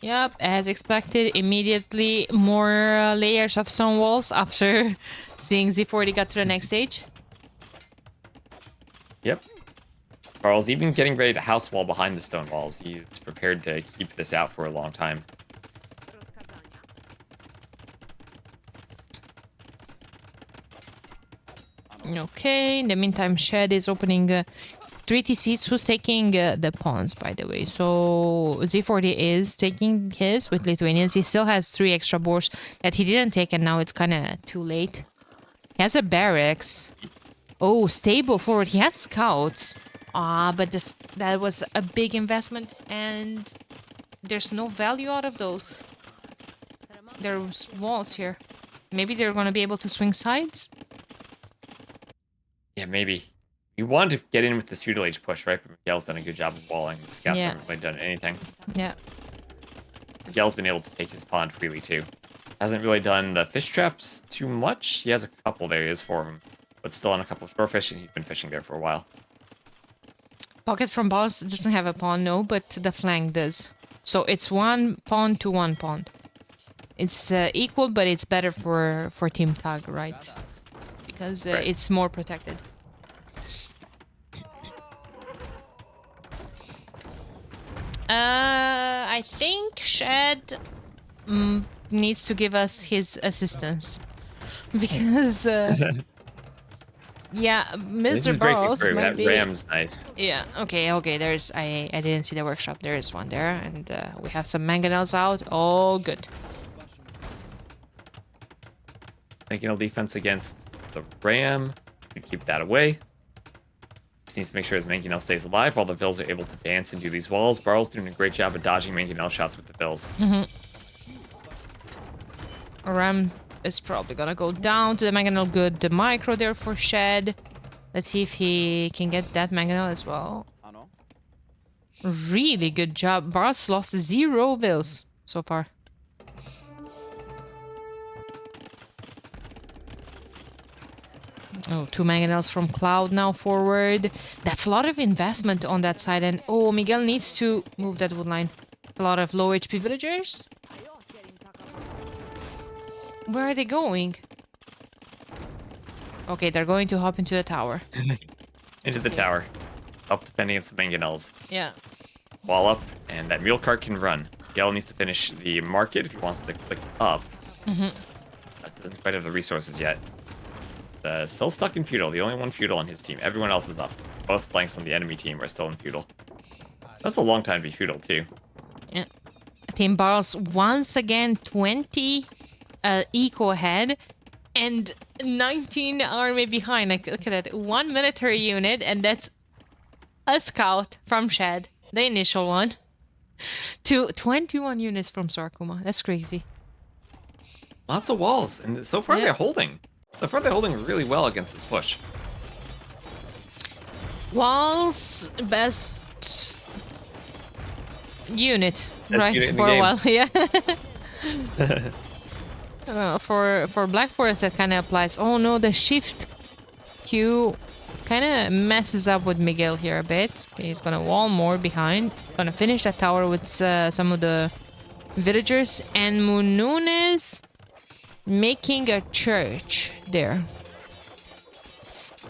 Yep, as expected, immediately more layers of stone walls after seeing Z40 got to the next stage. Yep. Barles even getting ready to house wall behind the stone walls. He's prepared to keep this out for a long time. Okay, in the meantime, Shed is opening 3 TCs. Who's taking the pawns, by the way? So Z40 is taking his with Lithuanians. He still has 3 extra boars that he didn't take, and now it's kind of too late. He has a barracks. Oh, stable forward. He has scouts. But that was a big investment, and there's no value out of those. There's walls here. Maybe they're going to be able to swing sides? Yeah, maybe. You wanted to get in with this feudal age push, right? But Miguel's done a good job of walling. The scouts Yeah. haven't really done anything. Yeah. Miguel's been able to take his pond freely, too. Hasn't really done the fish traps too much. He has a couple there, is for him. But still on a couple of shorefish, and he's been fishing there for a while. Pocket from Barles doesn't have a pond, no, but the flank does. So it's 1 pond to 1 pond. It's equal, but it's better for team tag, right? Because Right. it's more protected. I think Shed needs to give us his assistance. Because, yeah, Mr. Barles might be... Ram's nice. Yeah, okay, there's... I didn't see the workshop. There is one there, and we have some mangonels out. All good. Mangonel defense against the Ram. We keep that away. Just needs to make sure his Mangonel stays alive while the Vills are able to dance and do these walls. Barles doing a great job of dodging Mangonel shots with the Vills. Ram is probably gonna go down to the Mangonel. Good, the micro there for Shed. Let's see if he can get that Mangonel as well. Really good job. Barles lost 0 Vills so far. Oh, 2 Mangonels from Cloud now forward. That's a lot of investment on that side. And oh, Miguel needs to move that wood line. A lot of low HP villagers. Where are they going? Okay, they're going to hop into the tower. Into the tower. Up defending against the Mangonels. Yeah. Wall up, and that mule cart can run. Miguel needs to finish the market if he wants to click up. That doesn't quite have the resources yet. Still stuck in feudal. The only one feudal on his team. Everyone else is up. Both flanks on the enemy team are still in feudal. That's a long time to be feudal, too. Yeah. Team Barles once again 20 eco ahead and 19 army behind. Like, look at that. 1 military unit, and that's a scout from Shed, the initial one, to 21 units from Sora Kuma. That's crazy. Lots of walls, and so far they're holding. So far they're holding really well against this push. Walls, best unit, right? Unit in the for a game. while, yeah. For Black Forest that kind of applies. Oh no, the shift Q kind of messes up with Miguel here a bit. Okay, he's gonna wall more behind. Gonna finish that tower with some of the villagers, and Mununes making a church there.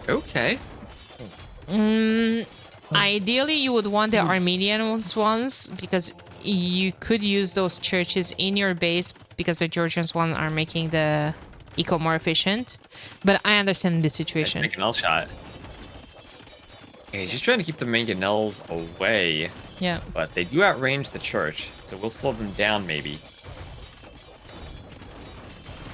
Okay. Ideally, you would want the Armenian ones because you could use those churches in your base because the Georgians ones are making the eco more efficient. But I understand the situation. Mangonel shot. Okay, he's just trying to keep the Mangonels away. Yeah. But they do outrange the church, so we'll slow them down maybe.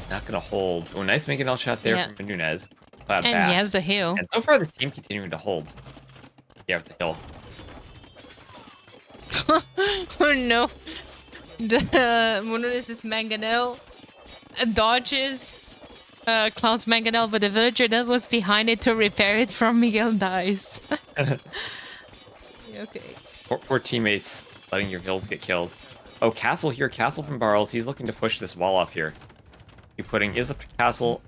Not gonna hold. Oh, nice Mangonel shot there from Nunez. And back. he has the hill. And so far, this team continuing to hold. Yeah, with the hill. Oh no. The Mununes' Mangonel dodges Cloud's Mangonel, but the villager that was behind it to repair it from Miguel dies. Okay. Poor teammates letting your vills get killed. Oh, Castle here. Castle from Barles. He's looking to push this wall off here. Be putting is up to Castle,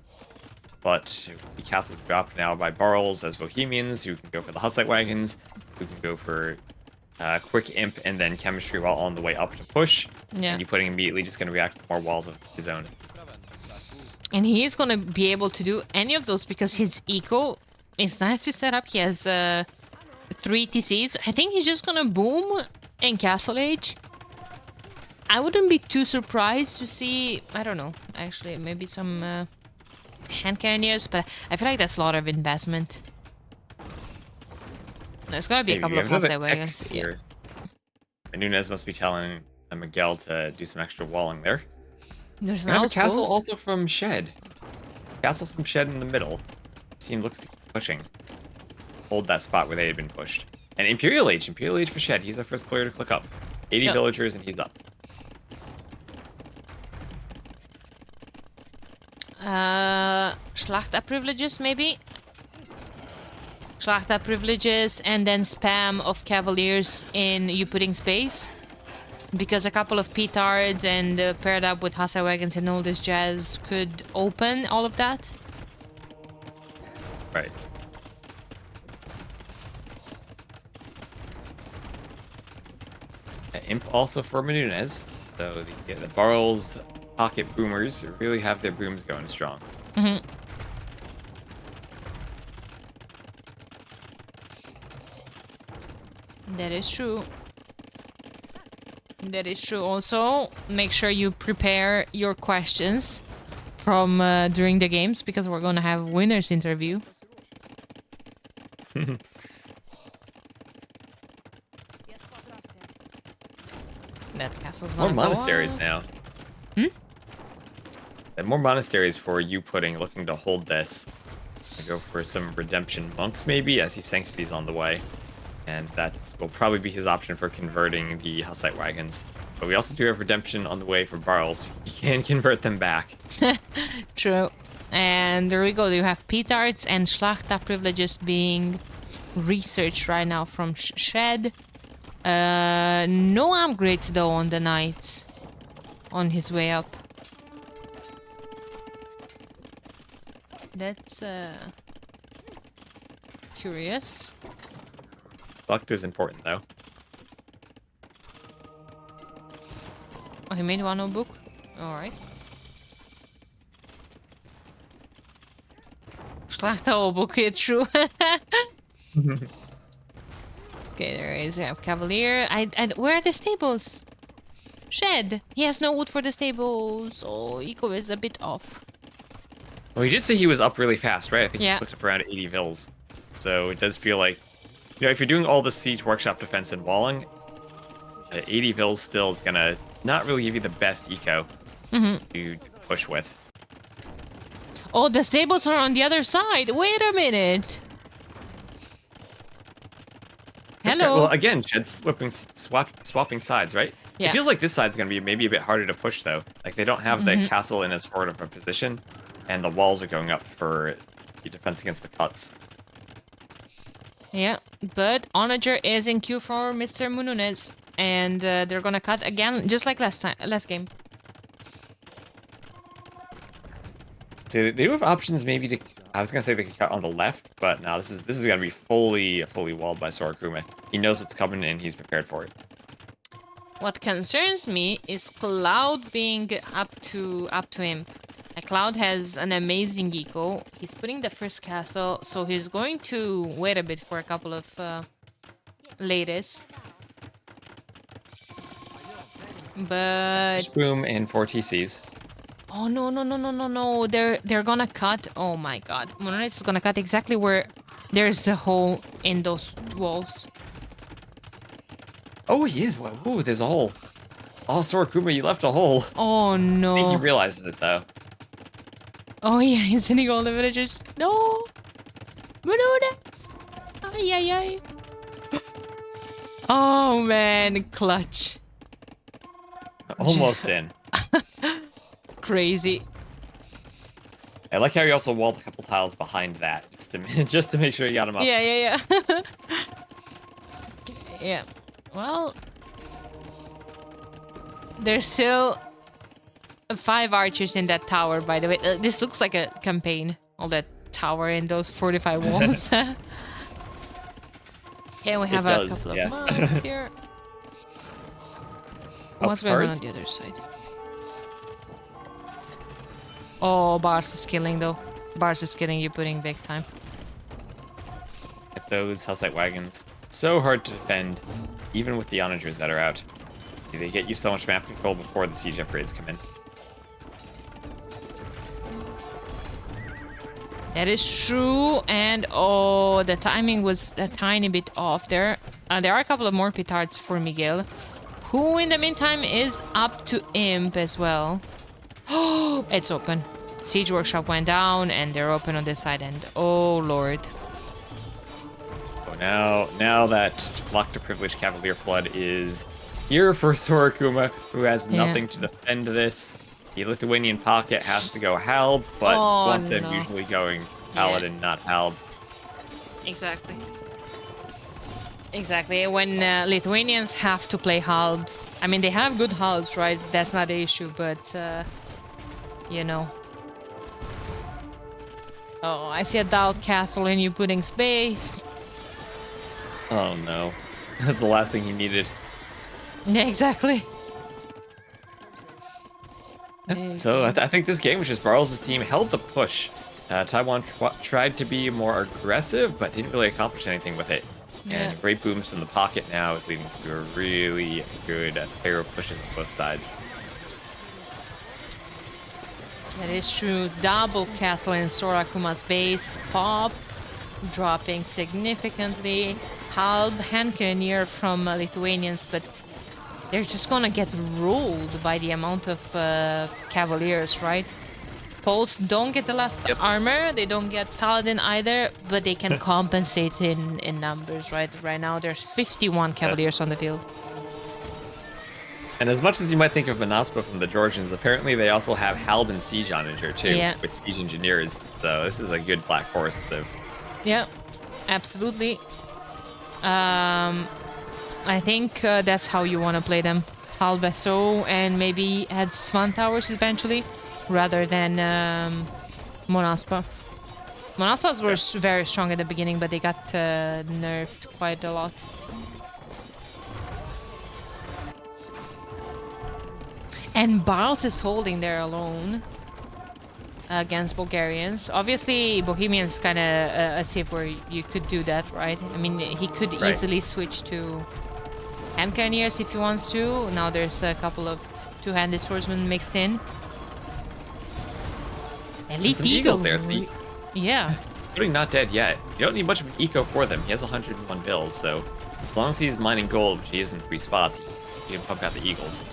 but the Castle dropped now by Barles as Bohemians, who can go for the Hussite wagons, who can go for quick imp and then chemistry while on the way up to push. Yeah. And you putting immediately just going to react to more walls of his own. And he is going to be able to do any of those because his eco is nice to set up. He has 3 TCs. I think he's just going to boom in Castle Age. I wouldn't be too surprised to see, I don't know, actually, maybe some hand cannoneers, but I feel like that's a lot of investment. There's going to be a couple of Hussite wagons. Yeah. And Nunez must be telling Miguel to do some extra walling there. There's a castle also from Shed. Castle from Shed in the middle. Team looks to keep pushing. Hold that spot where they had been pushed. And Imperial Age for Shed. He's the first player to click up. 80 villagers and he's up. Schlachta privileges, maybe? Schlachta privileges and then spam of cavaliers in you putting space. Because a couple of petards and paired up with Hussar wagons and all this jazz could open all of that. Right. Imp also for Menunez. So the Barles pocket boomers really have their booms going strong. Mm-hmm. That is true. That is true. Also, make sure you prepare your questions from during the games because we're gonna have winners interview. That castle's gonna More monasteries now. Hmm? And more monasteries for you looking to hold this. I go for some redemption monks maybe as he sanctities on the way. And that will probably be his option for converting the Hussite wagons. But we also do have redemption on the way for Barles. He can convert them back. True. And there we go. You have petards and Schlachta privileges being researched right now from Shed. No upgrades though on the knights on his way up. That's curious. Luck is important though. Oh, he made one notebook? Alright. Schlachta book, it's true. Okay, there is. We have Cavalier. Where are the stables? Shed. He has no wood for the stables. Oh, eco is a bit off. Well, he did say he was up really fast, right? I think Yeah. he looked up around 80 vills. So it does feel like, if you're doing all the siege workshop defense and walling, 80 vills still is gonna not really give you the best eco to push with. Oh, the stables are on the other side. Wait a minute. Hello. Okay, well, again, Shed's swapping sides, right? Yeah. It feels like this side's gonna be maybe a bit harder to push though. Like they don't have the castle in as forward of a position, and the walls are going up for the defense against the cuts. Yeah, but Onager is in queue for Mr. Mununez, and they're gonna cut again, just like last game. So they do have options maybe to. I was gonna say they could cut on the left, but no, this is gonna be fully walled by Sora Kuma. He knows what's coming and he's prepared for it. What concerns me is Cloud being up to Imp. Cloud has an amazing eco. He's putting the first castle, so he's going to wait a bit for a couple of latest. But Boom and 4 TCs. oh no! They're gonna cut. Oh my god, Monolith is gonna cut exactly where there's a hole in those walls. Oh, he is. Ooh, there's a hole. Oh, Sora Kuma, you left a hole. Oh no! I think he realizes it though. Oh yeah, he's hitting all the villagers. No! Monolith! Ay. Oh man, clutch. Almost in. Crazy. I like how he also walled a couple tiles behind that, just to make sure you got him up. Yeah. Yeah. Well, there's still 5 archers in that tower, by the way. This looks like a campaign. All that tower and those fortified walls. Yeah, we have a couple of monks here. What's going on the other side? Oh, Barles is killing though. Barles is killing you, putting big time. Get those Hussite wagons. So hard to defend, even with the onagers that are out. They get you so much map control before the siege upgrades come in. That is true, and oh, the timing was a tiny bit off there. There are a couple of more petards for Miguel, who in the meantime is up to Imp as well. Oh, it's open. Siege Workshop went down, and they're open on this side, and oh lord. Oh, now that Lock to Privilege Cavalier Flood is here for Sora Kuma, who has nothing to defend this. The Lithuanian pocket has to go Halb, but Oh want them no. usually going Yeah. Paladin, not Halb. Exactly. Exactly. When Lithuanians have to play halves, I mean, they have good halves, right? That's not the issue, but, you know. Oh, I see a Doubt Castle and you putting space. Oh no. That's the last thing he needed. Yeah, exactly. So Okay. I think this game was just Barles' team held the push. Taiwan tried to be more aggressive, but didn't really accomplish anything with it. Yeah, And great booms from the pocket now is leading to a really good pair of pushes on both sides. that is true. Double Castle in Sora Kuma's base. Pop dropping significantly. Halb hand cannoneer from Lithuanians, but they're just gonna get ruled by the amount of cavaliers, right? Poles don't get the last Yep. armor, they don't get paladin either, but they can compensate in numbers, right? Right now there's 51 cavaliers on the field. And as much as you might think of Manaspa from the Georgians, apparently they also have Halb and Siege Onager too, Yeah. with Siege Engineers. So this is a good Black Forest civ. Yeah, absolutely. I think that's how you want to play them. Halbeso and maybe add Swan Towers eventually, rather than Monaspa. Monaspas were very strong at the beginning, but they got nerfed quite a lot. And Barles is holding there alone against Bulgarians. Obviously, Bohemian's kind of a civ where you could do that, right? I mean, he could easily switch to hand cannoneers if he wants to. Now there's a couple of two-handed swordsmen mixed in. Elite Some Eagle. Eagles there. Yeah. Putting not dead yet. You don't need much of an eco for them. He has 101 bills, so as long as he's mining gold, which he is in 3 spots, he can pump out the Eagles.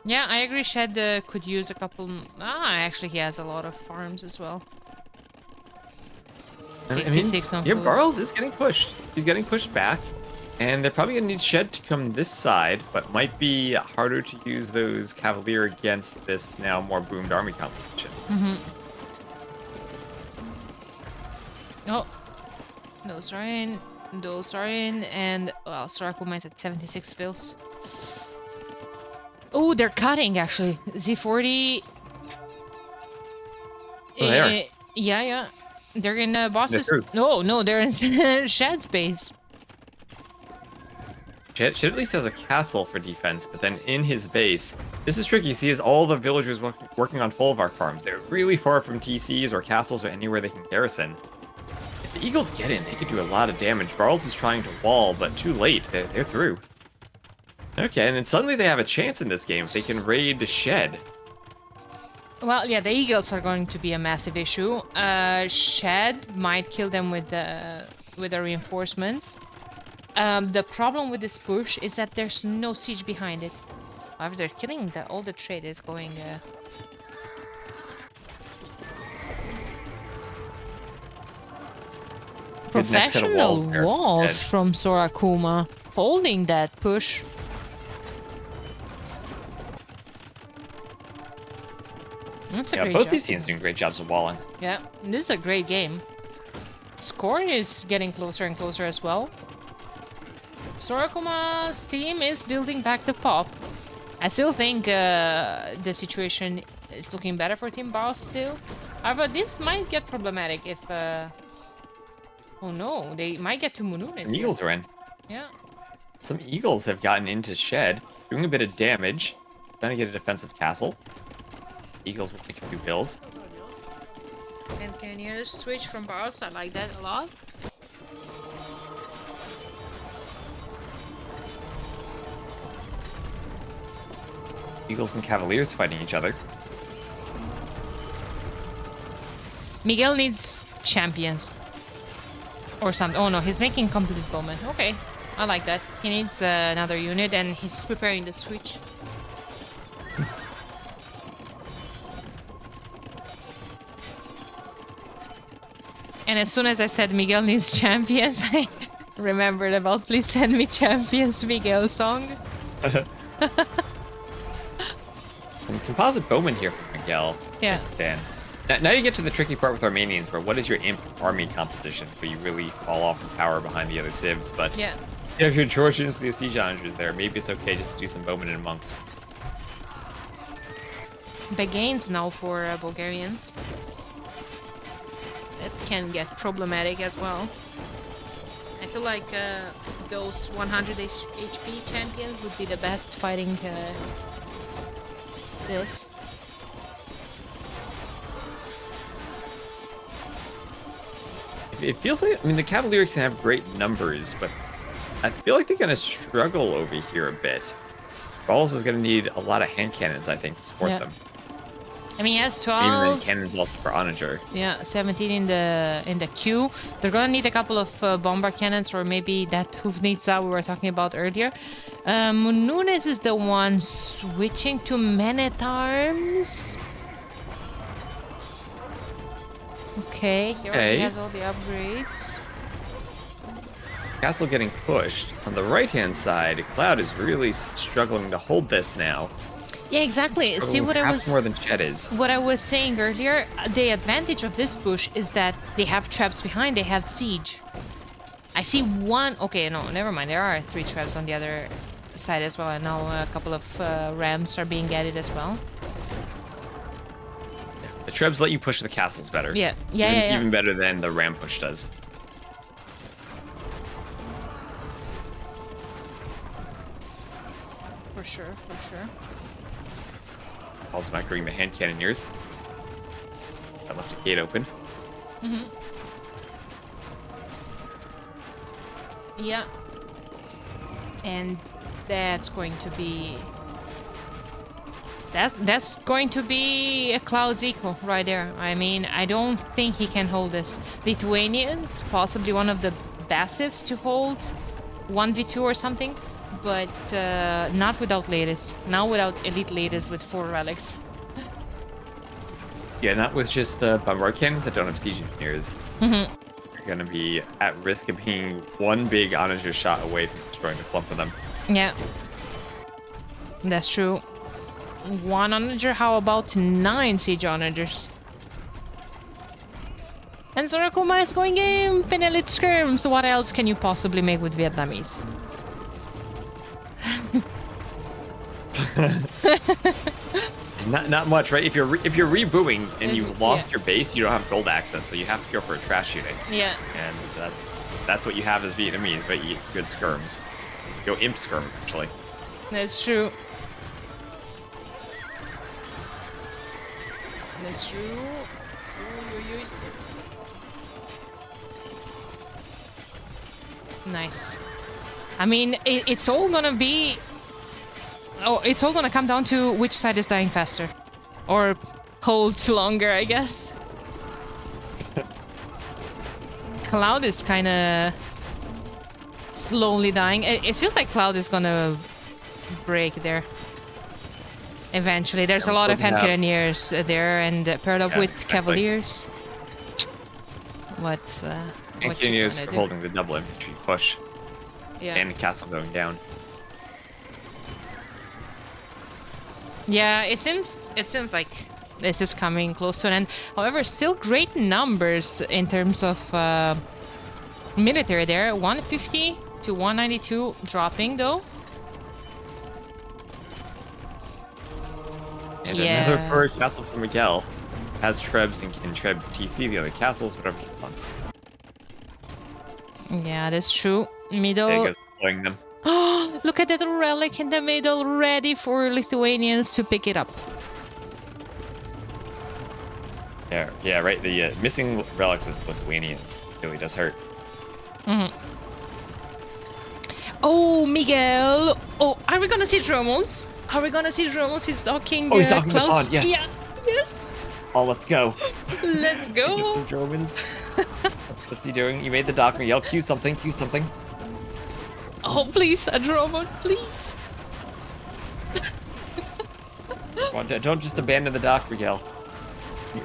Yeah, I agree. Shed could use a couple. Actually, he has a lot of farms as well. 56 on food. Barles is getting pushed. He's getting pushed back, and they're probably gonna need Shed to come this side, but might be harder to use those Cavalier against this now more boomed army composition. Oh, those are in. Those are in, and well, Sora Kuma is at 76 fills. Oh, they're cutting actually. Z40. Oh, they are. Yeah. They're in bosses. They're No, they're in Shed space. Shed at least has a castle for defense, but then in his base, this is tricky. See, is all the villagers working on Folvark farms. They're really far from TCs or castles or anywhere they can garrison. If the Eagles get in, they could do a lot of damage. Barles is trying to wall, but too late. They're through. Okay, and then suddenly they have a chance in this game if they can raid Shed. Well, yeah, the Eagles are going to be a massive issue. Shed might kill them with the reinforcements. The problem with this push is that there's no siege behind it. However, they're killing all the traders going... Professional walls from Sora Kuma holding that push. That's a great both job. these teams doing great jobs of walling. Yeah, this is a great game. Score is getting closer and closer as well. Sora Kuma's team is building back the pop. I still think the situation is looking better for Team Barles still. However, this might get problematic if... Oh no, they might get to Mununes. The Eagles are in. Yeah. Some Eagles have gotten into Shed, doing a bit of damage. Trying to get a defensive castle. Eagles will make a few bills. And Cannoneers switch from Barles, I like that a lot. Eagles and Cavaliers fighting each other. Miguel needs champions. Or something. Oh no, he's making composite bowman. Okay, I like that. He needs another unit and he's preparing the switch. And as soon as I said Miguel needs champions, Remembered about Please Send Me Champions Miguel song. Some composite bowmen here from Miguel. Yeah. Stan. Now you get to the tricky part with Armenians, where what is your imp army composition, where you really fall off in power behind the other civs, but Yeah. you have your Georgians with your siege onagers there. Maybe it's okay just to do some bowmen and monks. Big gains now for Bulgarians. That can get problematic as well. I feel like those 100 HP champions would be the best fighting this. It feels like, I mean, the Cavaliers can have great numbers, but I feel like they're going to struggle over here a bit. Barles is going to need a lot of hand cannons, I think, to support them. I mean, he has 12. Even the cannons also for onager. Yeah, 17 in the queue. They're gonna need a couple of bombard cannons, or maybe that Hufnitsa we were talking about earlier. Nunes is the one switching to men-at-arms. Okay, he already has all the upgrades. Castle getting pushed. On the right-hand side, Cloud is really struggling to hold this now. Yeah, exactly. See what I was more than Chet is. What I was saying earlier, the advantage of this push is that they have traps behind, they have siege. I see one. Okay, no, never mind. There are 3 traps on the other side as well, and now a couple of rams are being added as well. The trebs let you push the castles better. Yeah, Even better than the ram push does. For sure, for sure. Also microing the hand cannoneers. I left a gate open. Yeah. And that's going to be... That's going to be a Cloud's equal right there. I mean, I don't think he can hold this. Lithuanians, possibly one of the passives to hold 1v2 or something, but not without latest. Now without elite latest with 4 relics. Yeah, not with just bombard cannons that don't have siege engineers. You're going to be at risk of being one big onager shot away from destroying the clump of them. Yeah. That's true. 1 onager, how about 9 siege onagers? And Sora Kuma is going in Penelite Skirm, so what else can you possibly make with Vietnamese? Not much, right? If you're rebooing and you've lost your base, you don't have gold access, so you have to go for a trash shooting. Yeah. And that's what you have as Vietnamese, right? You get good skirms. Go imp skirm, actually. That's true. That's true. Oy, oy, oy. Nice. I mean, it's all gonna be... Oh, it's all gonna come down to which side is dying faster. Or holds longer, I guess. Cloud is kinda... slowly dying. It feels like Cloud is gonna break there. Eventually. There's a lot of hand cannoneers there, and paired up with Cavaliers. What Hand cannoneers for holding the double infantry push. Yeah. And the castle going down. Yeah, it seems like this is coming close to an end. However, still great numbers in terms of military there. 150 to 192 dropping though. And another fur castle for Miguel. Has trebs and can treb TC the other castles, whatever he wants. Yeah, that's true. Middle. There he goes, playing them. Oh, look at that relic in the middle, ready for Lithuanians to pick it up. Yeah, right. The missing relics is Lithuanians. It really does hurt. Oh, Miguel. Oh, are we gonna see Dromos? Are we gonna see Dromos? He's docking. Oh, he's docking the Clouds. pond. Yes. Yeah. Yes. Oh, let's go. Let's go. Get some Dromans. What's he doing? You made the dock. Miguel, cue something. Cue something. Oh, please, a Dromon, please. Don't just abandon the dock, Miguel.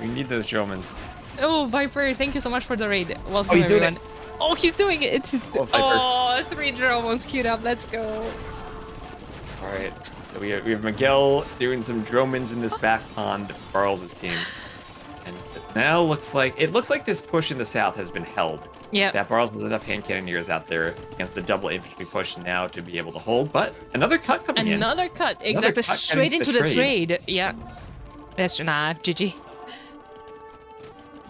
You need those Dromans. Oh, Viper, thank you so much for the raid. Welcome, Oh, he's everyone. doing it. Oh, he's doing it. Oh, Viper. Oh, 3 drones queued up. Let's go. All right. So we have Miguel doing some Dromans in this back pond for Barles' team. And now it looks like this push in the south has been held. Yep. That Barles has enough hand cannoneers out there against the double infantry push now to be able to hold. But another cut coming in. Another cut. Another Exactly. cut heading Straight to into the trade. Yeah. That's nah. GG.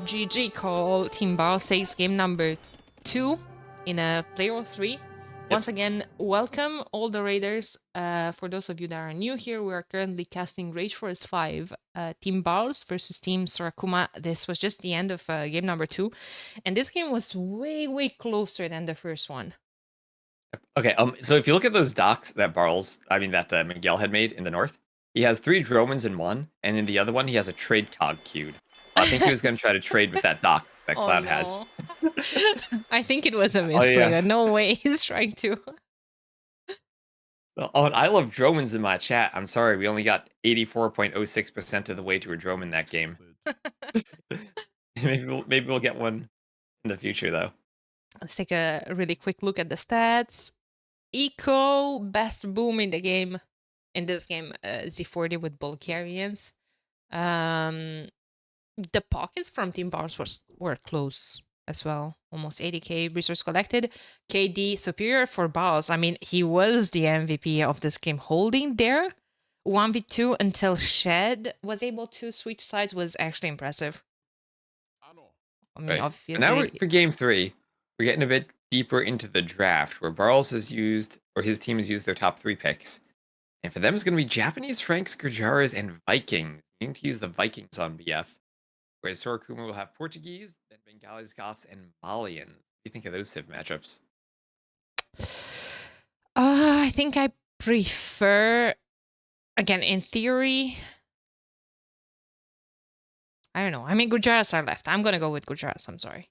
GG call. Team Barles takes game number 2 in a player of 3. Once again, welcome all the raiders. For those of you that are new here, we are currently casting Rage Forest 5, Team Barles versus Team Sora Kuma. This was just the end of game number 2, and this game was way, way closer than the first one. Okay, so if you look at those docks that Miguel had made in the north, he has 3 Dromans in one, and in the other one he has a trade cog queued. I think he was going to try to trade with that dock that Oh Cloud has. no. I think it was a Oh misplay, yeah. but no way he's trying to. Oh, and I love Dromans in my chat. I'm sorry, we only got 84.06% of the way to a Droman that game. maybe we'll get one in the future though. Let's take a really quick look at the stats. Eco, best boom in the game. In this game, Z40 with Bulgarians. The pockets from Team Bars were close as well. Almost 80k resource collected. KD superior for Bars. I mean, he was the MVP of this game. Holding there 1v2 until Shed was able to switch sides was actually impressive. I mean, Right. And now obviously. for game 3, we're getting a bit deeper into the draft where Barles has used, or his team has used their top 3 picks. And for them, it's going to be Japanese, Franks, Gujaras, and Vikings. Needing to use the Vikings on BF. Whereas Sora Kuma will have Portuguese, then Bengalis, Goths, and Malians. What do you think of those Civ matchups? I think I prefer, again, in theory, I don't know. I mean, Gujaras are left. I'm going to go with Gujaras. I'm sorry.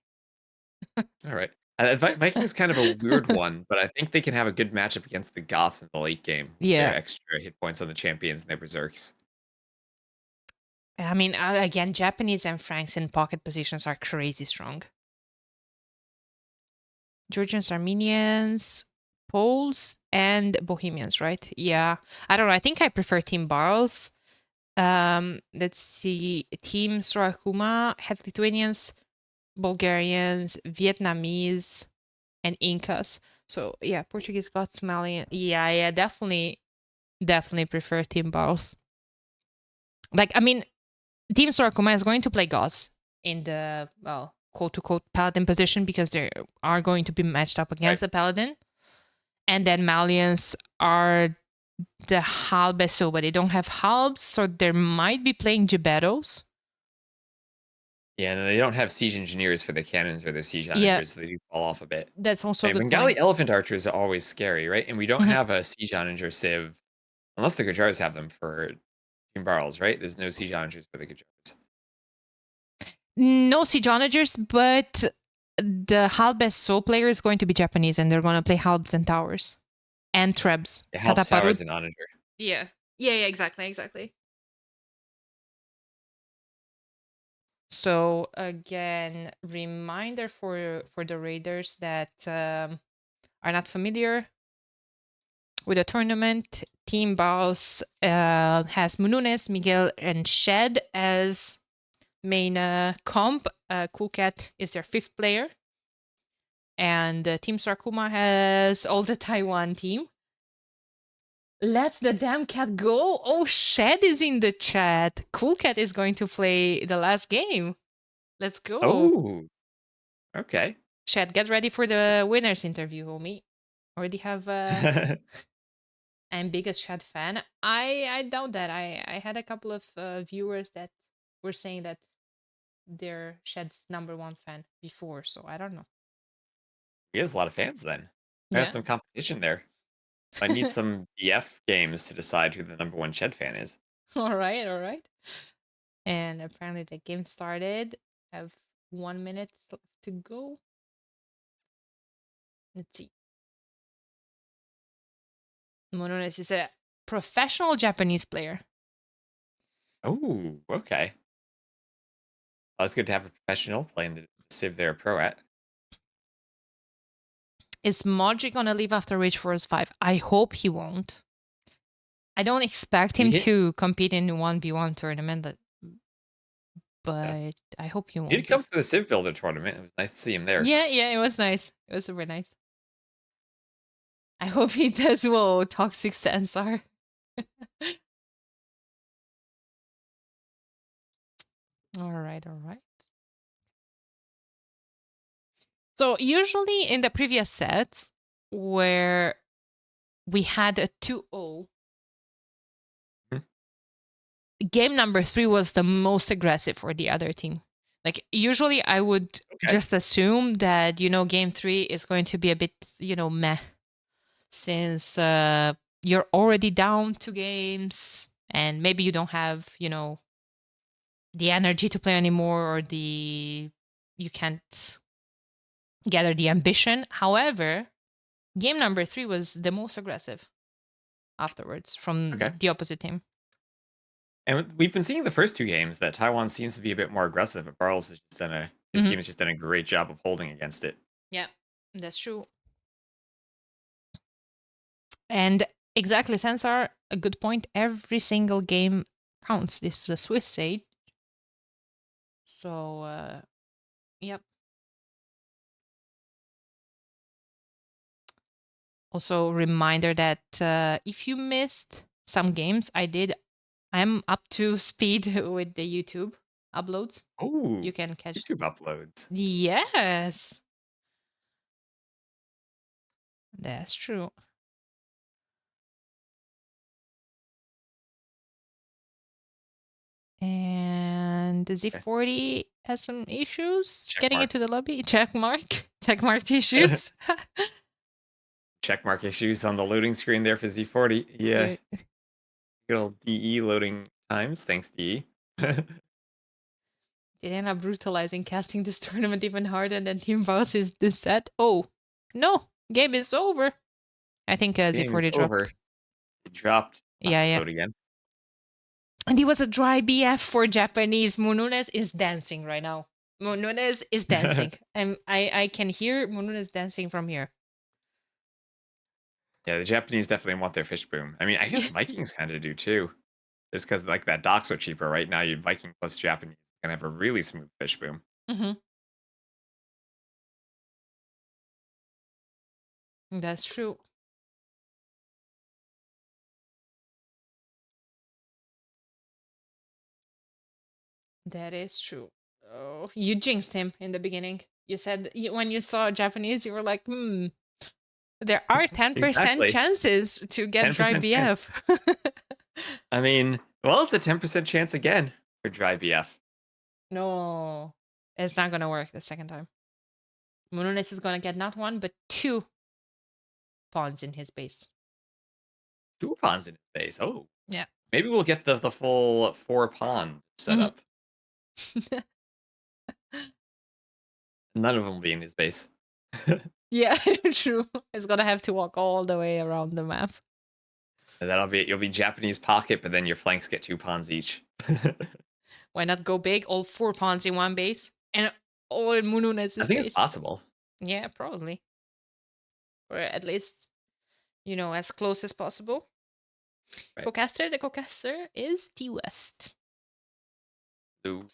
All right. Vikings is kind of a weird one, but I think they can have a good matchup against the Goths in the late game. Yeah. Their extra hit points on the champions and their berserks. I mean, again, Japanese and Franks in pocket positions are crazy strong. Georgians, Armenians, Poles, and Bohemians, right? Yeah. I don't know. I think I prefer Team Barles. Let's see. Team Sora Kuma had Lithuanians, Bulgarians, Vietnamese, and Incas. So yeah, Portuguese, Goths, Malian. Yeah, definitely prefer Team Barles. Like, I mean, Team Sora Kuma is going to play Goths in the, well, quote-to-quote paladin position because they are going to be matched up against the paladin. And then Malians are the halbeso, but they don't have halbs, so they might be playing Giberos. Yeah, and they don't have siege engineers for their cannons or their siege onagers, so they do fall off a bit. That's also a good Bengali point. elephant archers are always scary, right? And we don't have a siege onager civ, unless the Gujaras have them for Team Barles, right? There's no siege onagers for the Gujaras. No siege onagers, but the halbes so player is going to be Japanese, and they're going to play halbs and towers and trebs. Yeah, half towers and onager. Yeah, exactly. So again, reminder for the raiders that are not familiar with the tournament. Team Barles has Mununes, Miguel, and Shed as main comp. Cocast is their 5th player. And Team Sora Kuma has all the Taiwan team. Let's the damn cat go. Oh, Shed is in the chat. Cocast is going to play the last game. Let's go. Oh, okay. Shed, get ready for the winners interview, homie. Already have I'm biggest Shed fan. I doubt that. I had a couple of viewers that were saying that they're Shed's #1 fan before, so I don't know. He has a lot of fans then. I Yeah. have some competition there. I need some BF games to decide who the #1 Shed fan is. All right. And apparently the game started. I have 1 minute left to go. Let's see. Monones is a professional Japanese player. Oh, okay. Well, it's good to have a professional playing the Civ they're a pro at. Is Modric gonna leave after Rage Force 5? I hope he won't. I don't expect him He to compete in 1v1 tournament, yeah. but I hope he He won't did come leave. to the Civ Builder tournament. It was nice to see him there. Yeah, yeah, it was nice. It was super nice. I hope he does well, Toxic Sensor. All right, all right. So usually in the previous set, where we had a 2-0, Hmm. game number 3 was the most aggressive for the other team. Like usually I would Okay. just assume that, game 3 is going to be a bit, meh, since you're already down 2 games and maybe you don't have, the energy to play anymore, or you can't gather the ambition. However, game number 3 was the most aggressive afterwards from Okay. the opposite team. And we've been seeing the first two games that Taiwan seems to be a bit more aggressive, but Barles has just done his Mhm. team has just done a great job of holding against it. Yeah, that's true. And exactly, Sensor, a good point. Every single game counts. This is a Swiss stage. So, yep. Also, reminder that if you missed some games, I'm up to speed with the YouTube uploads. Oh, You can catch. YouTube uploads. Yes, that's true. And the Okay. Z40 has some issues Check getting mark. into the lobby. Check mark. Check mark issues. Check mark issues on the loading screen there for Z40. Yeah, Yeah. good old DE loading times. Thanks, DE. Daniela brutalizing, casting this tournament even harder than Team Boss is this set. Oh, no. Game is over. I think Game is Z40 over. dropped. It dropped. I'll have Yeah, to yeah. load again. And he was a dry BF for Japanese. Mununes is dancing right now. Mununes is dancing. I can hear Mununes dancing from here. Yeah, the Japanese definitely want their fish boom. I mean, I guess Yeah. Vikings kind of do too. Just because like that docks are cheaper right now, you Viking plus Japanese can have a really smooth fish boom. Hmm. That's true. That is true. Oh, you jinxed him in the beginning. You said when you saw Japanese, you were like, there are 10% Exactly. chances to get dry 10% chance. BF. I mean, well, it's a 10% chance again for dry BF. No, it's not going to work the second time. Mununes is going to get not one, but two pawns in his base. Two pawns in his base. Oh, Yeah. maybe we'll get the full 4 pawn Mhm. setup. None of them will be in his base. Yeah, true. It's going to have to walk all the way around the map. And that'll be you'll be Japanese pocket, but then your flanks get 2 pawns each. Why not go big? All 4 pawns in one base and all in I Mununes' think it's base. possible. Yeah, probably. Or at least, as close as possible. Right. Cocaster, the Cocaster is T West. Ooh.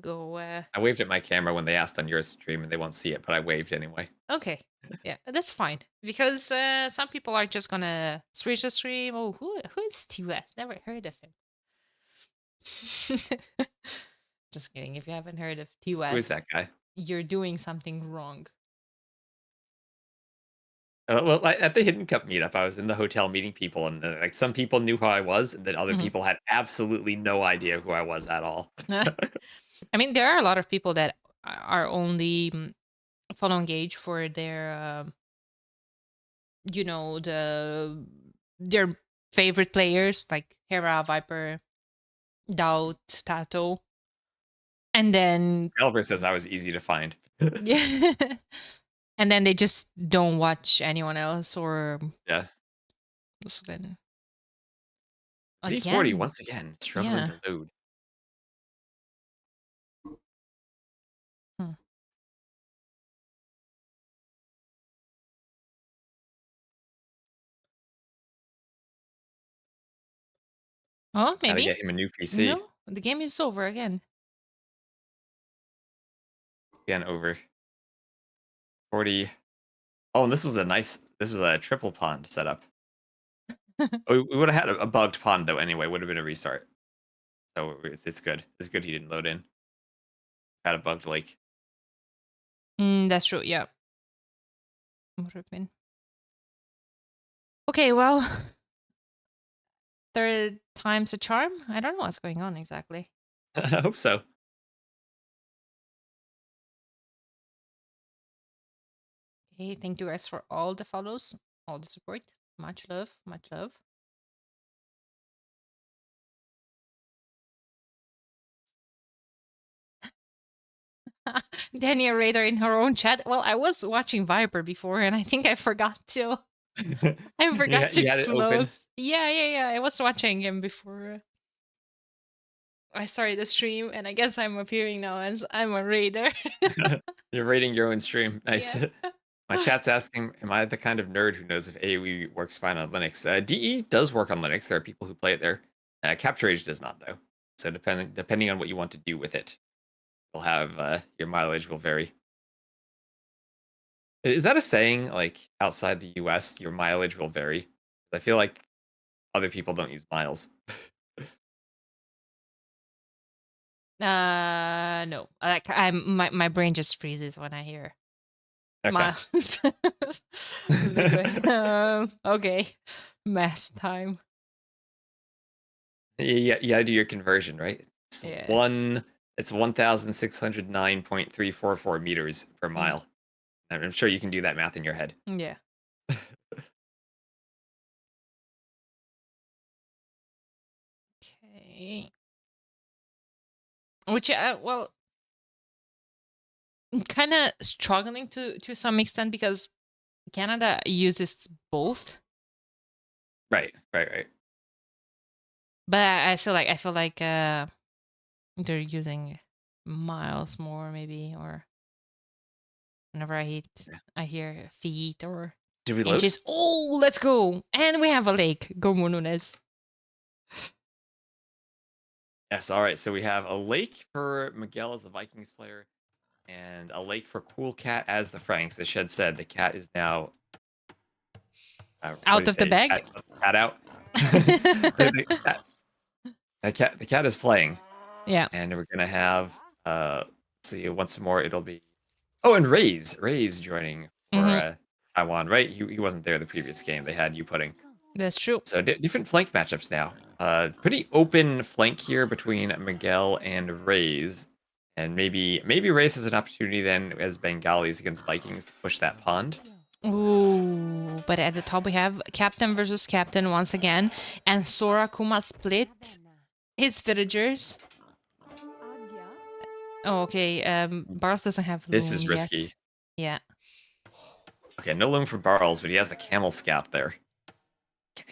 Go, I waved at my camera when they asked on your stream, and they won't see it, but I waved anyway. okay. Yeah, that's fine. Because some people are just gonna switch the stream. Oh, who is T West? Never heard of him. Just kidding. If you haven't heard of T Who is West, that guy? you're doing something wrong. Well, at the Hidden Cup meetup, I was in the hotel meeting people, and like some people knew who I was, and then other Mhm. people had absolutely no idea who I was at all. I mean, there are a lot of people that are only following Age for their, their favorite players like Hera, Viper, Doubt, Tato, and then Albert says I was easy to find. yeah, and then they just don't watch anyone else. Or Yeah. so then Z40 again, once again struggling yeah. to load. Hmm. Oh, Gotta maybe. get him a new PC. No, the game is over again. Again, over 40. Oh, and this was a triple pond setup. We would have had a bugged pond though anyway. Would have been a restart. So it's good. It's good he didn't load in. Had a bugged lake. That's true. Yeah. Would have been. Okay, well, third time's a charm. I don't know what's going on exactly. I hope so. Hey, thank you guys for all the follows, all the support. Much love, much love. Daniel Raider in her own chat. Well, I was watching Viper before, and I think I forgot to. I forgot to You had it open. close. Yeah. I was watching him before I started the stream, and I guess I'm appearing now as I'm a raider. You're rating your own stream. Nice. Yeah. My chat's asking, am I the kind of nerd who knows if AoE works fine on Linux? DE does work on Linux. There are people who play it there. Capture Age does not, though. So depending on what you want to do with it, you'll have your mileage will vary. Is that a saying? Like outside the US, your mileage will vary. I feel like other people don't use miles. No. Like my brain just freezes when I hear Okay. miles. Okay. Math time. You gotta do your conversion, right? Yeah. It's 1,609.344 meters per mile. I'm sure you can do that math in your head. Yeah. Okay. Which well, I'm kind of struggling to some extent because Canada uses both. Right. But I feel like they're using miles more maybe, or whenever I hear feet or Did we load? inches. Oh, let's go. And we have a lake. Go Nunes. Yes, all right. So we have a lake for Miguel as the Vikings player, and a lake for Cool Cat as the Franks. As Shed said, the cat is now Out of the bag. Cat out. the, the cat is playing. Yeah. And we're gonna have let's see once more. It'll be and Ray's joining for Taiwan. Right, he wasn't there the previous game. They had you putting. That's true. So different flank matchups now. Pretty open flank here between Miguel and Rays, and maybe Rays has an opportunity then as Bengalis against Vikings to push that pond. Ooh, but at the top we have Captain versus Captain once again, and Sora Kuma split his villagers. Oh, okay. Barles doesn't have loom This is yet. risky. Yeah. Okay, no loom for Barles, but he has the Camel Scout there.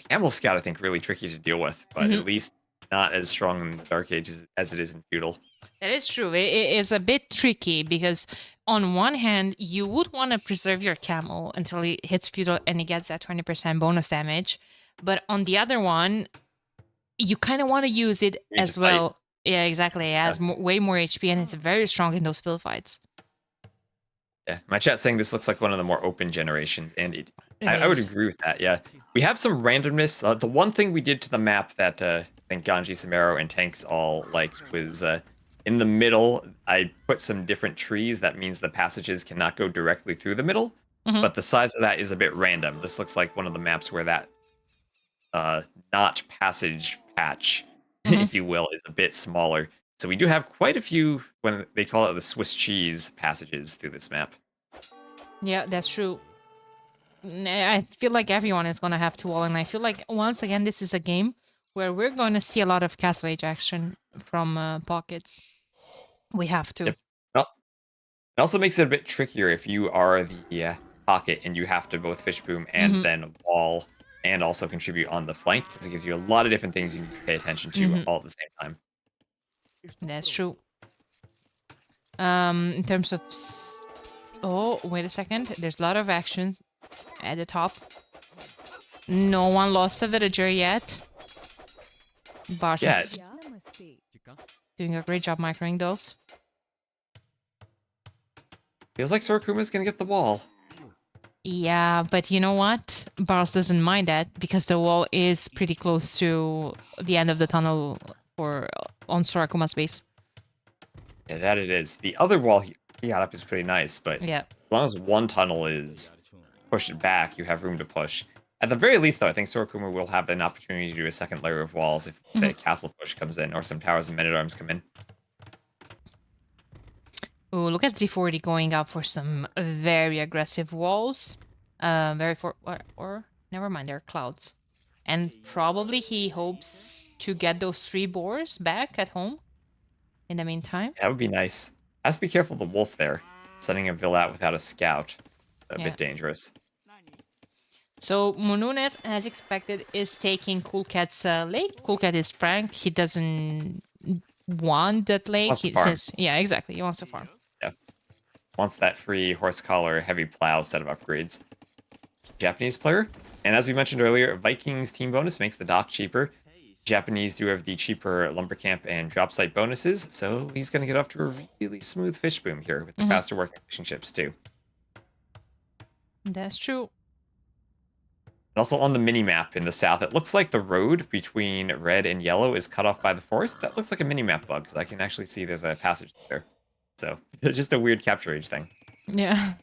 Camel Scout, I think, really tricky to deal with, but at least not as strong in Dark Age as it is in Feudal. That is true. It is a bit tricky because on one hand, you would want to preserve your camel until he hits Feudal and he gets that 20% bonus damage. But on the other one, you kind of want to use it as well. Fight. Yeah, exactly. It has way more HP and it's very strong in those field fights. Yeah, my chat's saying this looks like one of the more open generations, and I would agree with that. Yeah, we have some randomness. The one thing we did to the map that I think Ganji, Samaro, and Tanks all liked was in the middle, I put some different trees. That means the passages cannot go directly through the middle, but the size of that is a bit random. This looks like one of the maps where that not passage patch, if you will, is a bit smaller. So we do have quite a few, when they call it the Swiss cheese passages through this map. Yeah, that's true. I feel like everyone is going to have to wall, and I feel like, once again, this is a game where we're going to see a lot of Castle Age action from pockets. We have to. Yep. Well, it also makes it a bit trickier if you are the pocket and you have to both fish boom and then wall and also contribute on the flank, because it gives you a lot of different things you need to pay attention to all at the same time. That's true. In terms of... Oh, wait a second. There's a lot of action at the top. No one lost a villager yet. Barles Yeah, is doing a great job microing those. feels like Sora Kuma's gonna get the wall. Yeah, but you know what? Barles doesn't mind that because the wall is pretty close to the end of the tunnel for on Sora Kuma's base. Yeah, that it is. The other wall he got up is pretty nice, but Yeah. as long as one tunnel is pushed back, you have room to push. At the very least, though, I think Sora Kuma will have an opportunity to do a second layer of walls if, say, a castle push comes in or some towers and men-at-arms come in. Oh, look at Z40 going up for some very aggressive walls. Or never mind, they're clouds. And probably he hopes to get those 3 boars back at home in the meantime. That would be nice. Has to be careful of the wolf there. Sending a Vil out without a scout. A bit dangerous. So Mununes, as expected, is taking Cool Cat's lake. Cool Cat is frank. He doesn't want that lake. Wants to He farm. says, yeah, exactly. He wants to farm. Yeah. Wants that free horse collar, heavy plow set of upgrades. Japanese player. And as we mentioned earlier, Vikings team bonus makes the dock cheaper. Japanese do have the cheaper lumber camp and drop site bonuses, so he's going to get off to a really smooth fish boom here with the faster working fishing ships too. That's true. And also on the mini-map in the south, it looks like the road between red and yellow is cut off by the forest. That looks like a mini-map bug, because I can actually see there's a passage there. So, just a weird capture age thing. Yeah.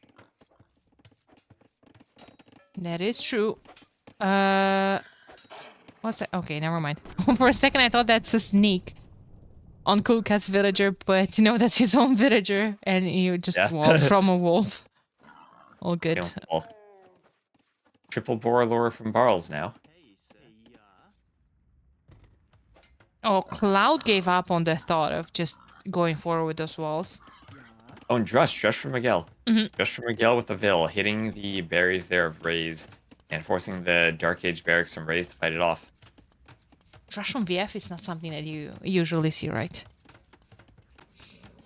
That is true. What's that? Okay, never mind. For a second, I thought that's a sneak on Cool Cat's villager, but you know, that's his own villager, and you just walled from a wolf. All good. Triple boar lore from Barles now. Oh, Cloud gave up on the thought of just going forward with those walls. Oh, and Drush from Miguel. Drush from Miguel with the Vil, hitting the berries there of Rays and forcing the Dark Age barracks from Rays to fight it off. Drush from VF is not something that you usually see, right?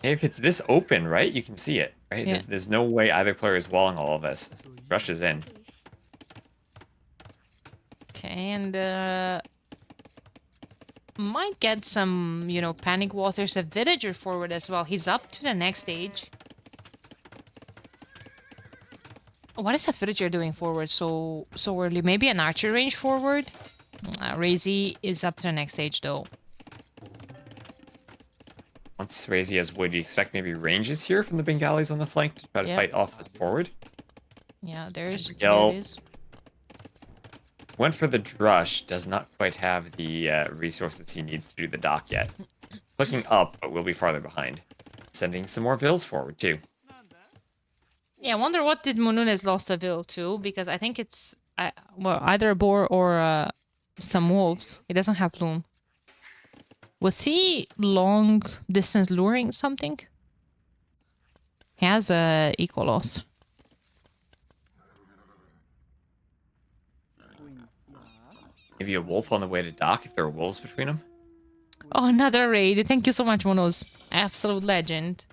If it's this open, right, you can see it, right? Yeah. There's no way either player is walling all of this. Drush is in. Okay, and might get some, you know, panic walls. There's a villager forward as well. He's up to the next stage. What is that villager doing forward so early? Maybe an archer range forward? Razy is up to the next stage, though. Once Razy has wood, you expect maybe ranges here from the Bengalis on the flank to try to fight off this forward. Yeah, there it is. Went for the Drush, does not quite have the resources he needs to do the dock yet. Clicking up, but will be farther behind. Sending some more Vils forward, too. Yeah, I wonder what did Mununes lost a Vil to, because I think it's well, either a boar or some wolves. He doesn't have Bloom. Was he long distance luring something? He has a equal loss. Maybe a wolf on the way to dock if there are wolves between them. Oh, another raid. Thank you so much, Monos. Absolute legend.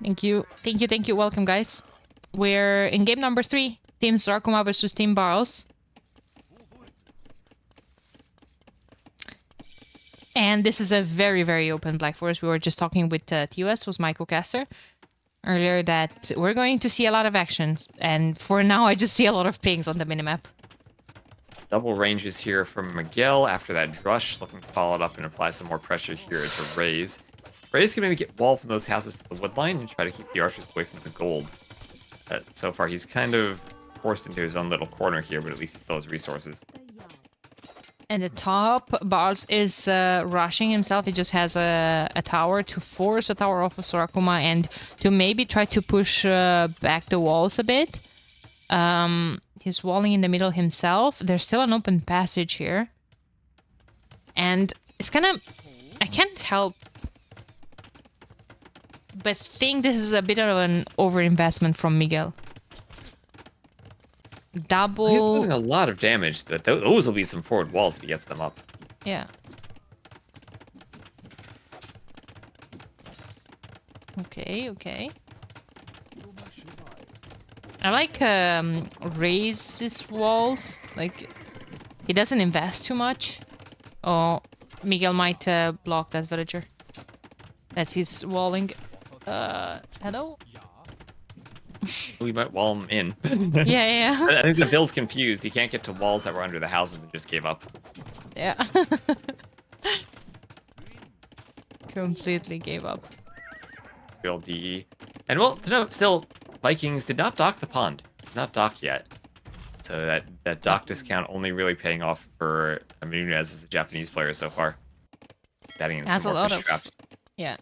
Thank you. Thank you, thank you. Welcome, guys. We're in game number 3. Team Sora Kuma versus Team Barles. And this is a very, very open Black Forest. We were just talking with TOS, who's my co-caster, earlier, that we're going to see a lot of actions. And for now, I just see a lot of pings on the minimap. Double ranges here from Miguel after that Drush, looking to follow it up and apply some more pressure here to Rays. Rays can maybe get wall from those houses to the wood line and try to keep the archers away from the gold. So far, he's kind of forced into his own little corner here, but at least he still has resources. And the top, Barles is rushing himself. He just has a tower to force a tower off of Sora Kuma and to maybe try to push back the walls a bit. He's walling in the middle himself. There's still an open passage here. And it's kind of... I can't help but think this is a bit of an overinvestment from Miguel. Double... He's losing a lot of damage. Those will be some forward walls if he gets them up. Yeah. Okay, okay. I like Ray's walls. Like, he doesn't invest too much. Oh, Miguel might block that villager. That's his walling. Hello? We might wall him in. Yeah. I think the Bill's confused. He can't get to walls that were under the houses and just gave up. Yeah. Completely gave up. Bill DE. And well, to note, still, Vikings did not dock the pond. It's not docked yet. So that dock discount only really paying off for Nunez as the Japanese player so far. Adding in some more fish traps. Yeah.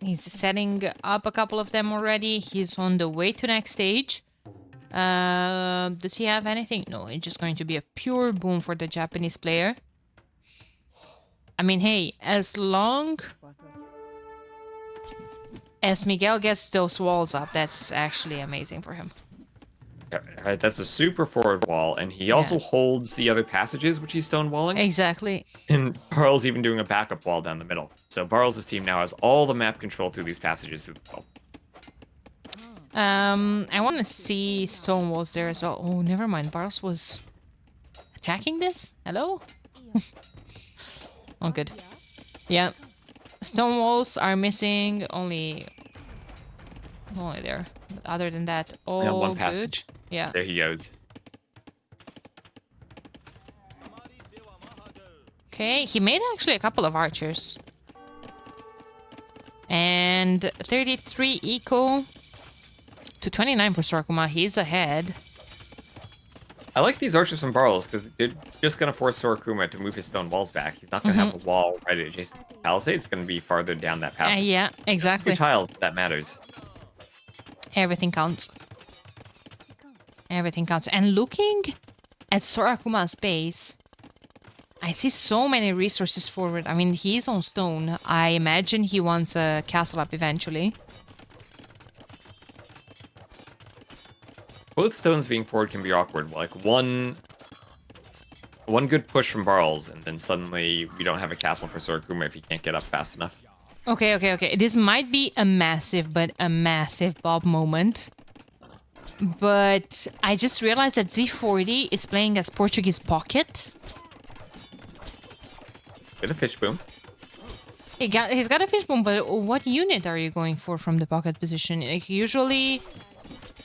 He's setting up a couple of them already. He's on the way to next stage. Does he have anything? No, it's just going to be a pure boom for the Japanese player. I mean, hey, as long as Miguel gets those walls up, that's actually amazing for him. Right, that's a super forward wall, and he also holds the other passages, which he's stonewalling. Exactly. And Barles even doing a backup wall down the middle. So Barles' team now has all the map control through these passages through the wall. I want to see stone walls there as well. Oh, never mind. Barles was attacking this? Hello? Oh, good. Yeah. Stone walls are missing. Only there. But other than that, all one good. passage. Yeah. There he goes. Okay, he made actually a couple of archers. And 33 eco to 29 for Sora Kuma. He's ahead. I like these archers from Barles because they're just going to force Sora Kuma to move his stone walls back. He's not going to have a wall right adjacent to the palisade. It's going to be farther down that passage. Yeah, exactly. 2 tiles, that matters. Everything counts. Everything counts. And looking at Sora Kuma's base, I see so many resources forward. I mean, he's on stone. I imagine he wants a castle up eventually. Both stones being forward can be awkward. Like one good push from Barles, and then suddenly we don't have a castle for Sora Kuma if he can't get up fast enough. Okay. This might be a massive Bob moment. But I just realized that Z40 is playing as Portuguese pocket. Get a fish boom. He's got a fish boom, but what unit are you going for from the pocket position? Like, usually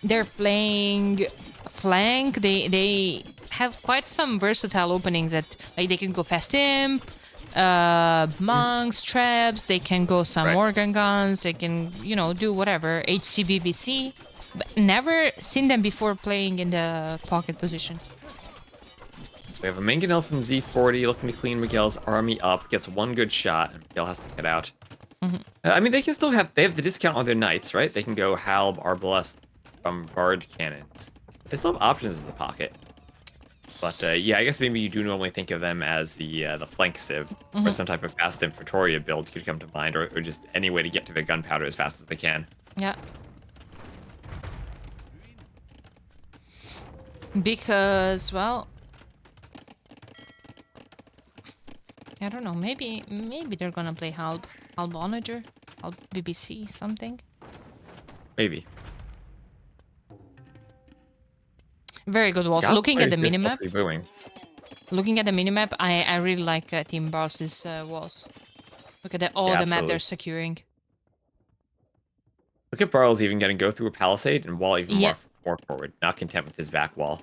they're playing flank. They have quite some versatile openings that, like, they can go fast imp, monks, traps, they can go some organ guns, they can, do whatever, HCBBC. But never seen them before playing in the pocket position. We have a Mangonel from Z40 looking to clean Miguel's army up, gets one good shot, and Miguel has to get out. I mean, they have the discount on their knights, right? They can go Halb, Arbalest, Bombard cannons. They still have options in the pocket. But yeah, I guess maybe you do normally think of them as the flank civ, or some type of fast Infantoria build could come to mind, or just any way to get to their gunpowder as fast as they can. Yeah. Because, well, I don't know. Maybe they're gonna play Halb Onager, Halb BBC, something. Maybe. Very good walls. Looking at the minimap, I really like Team Barles' walls. Look at all the map they're securing. Look at Barles even getting go through a palisade and wall even more forward. Not content with his back wall.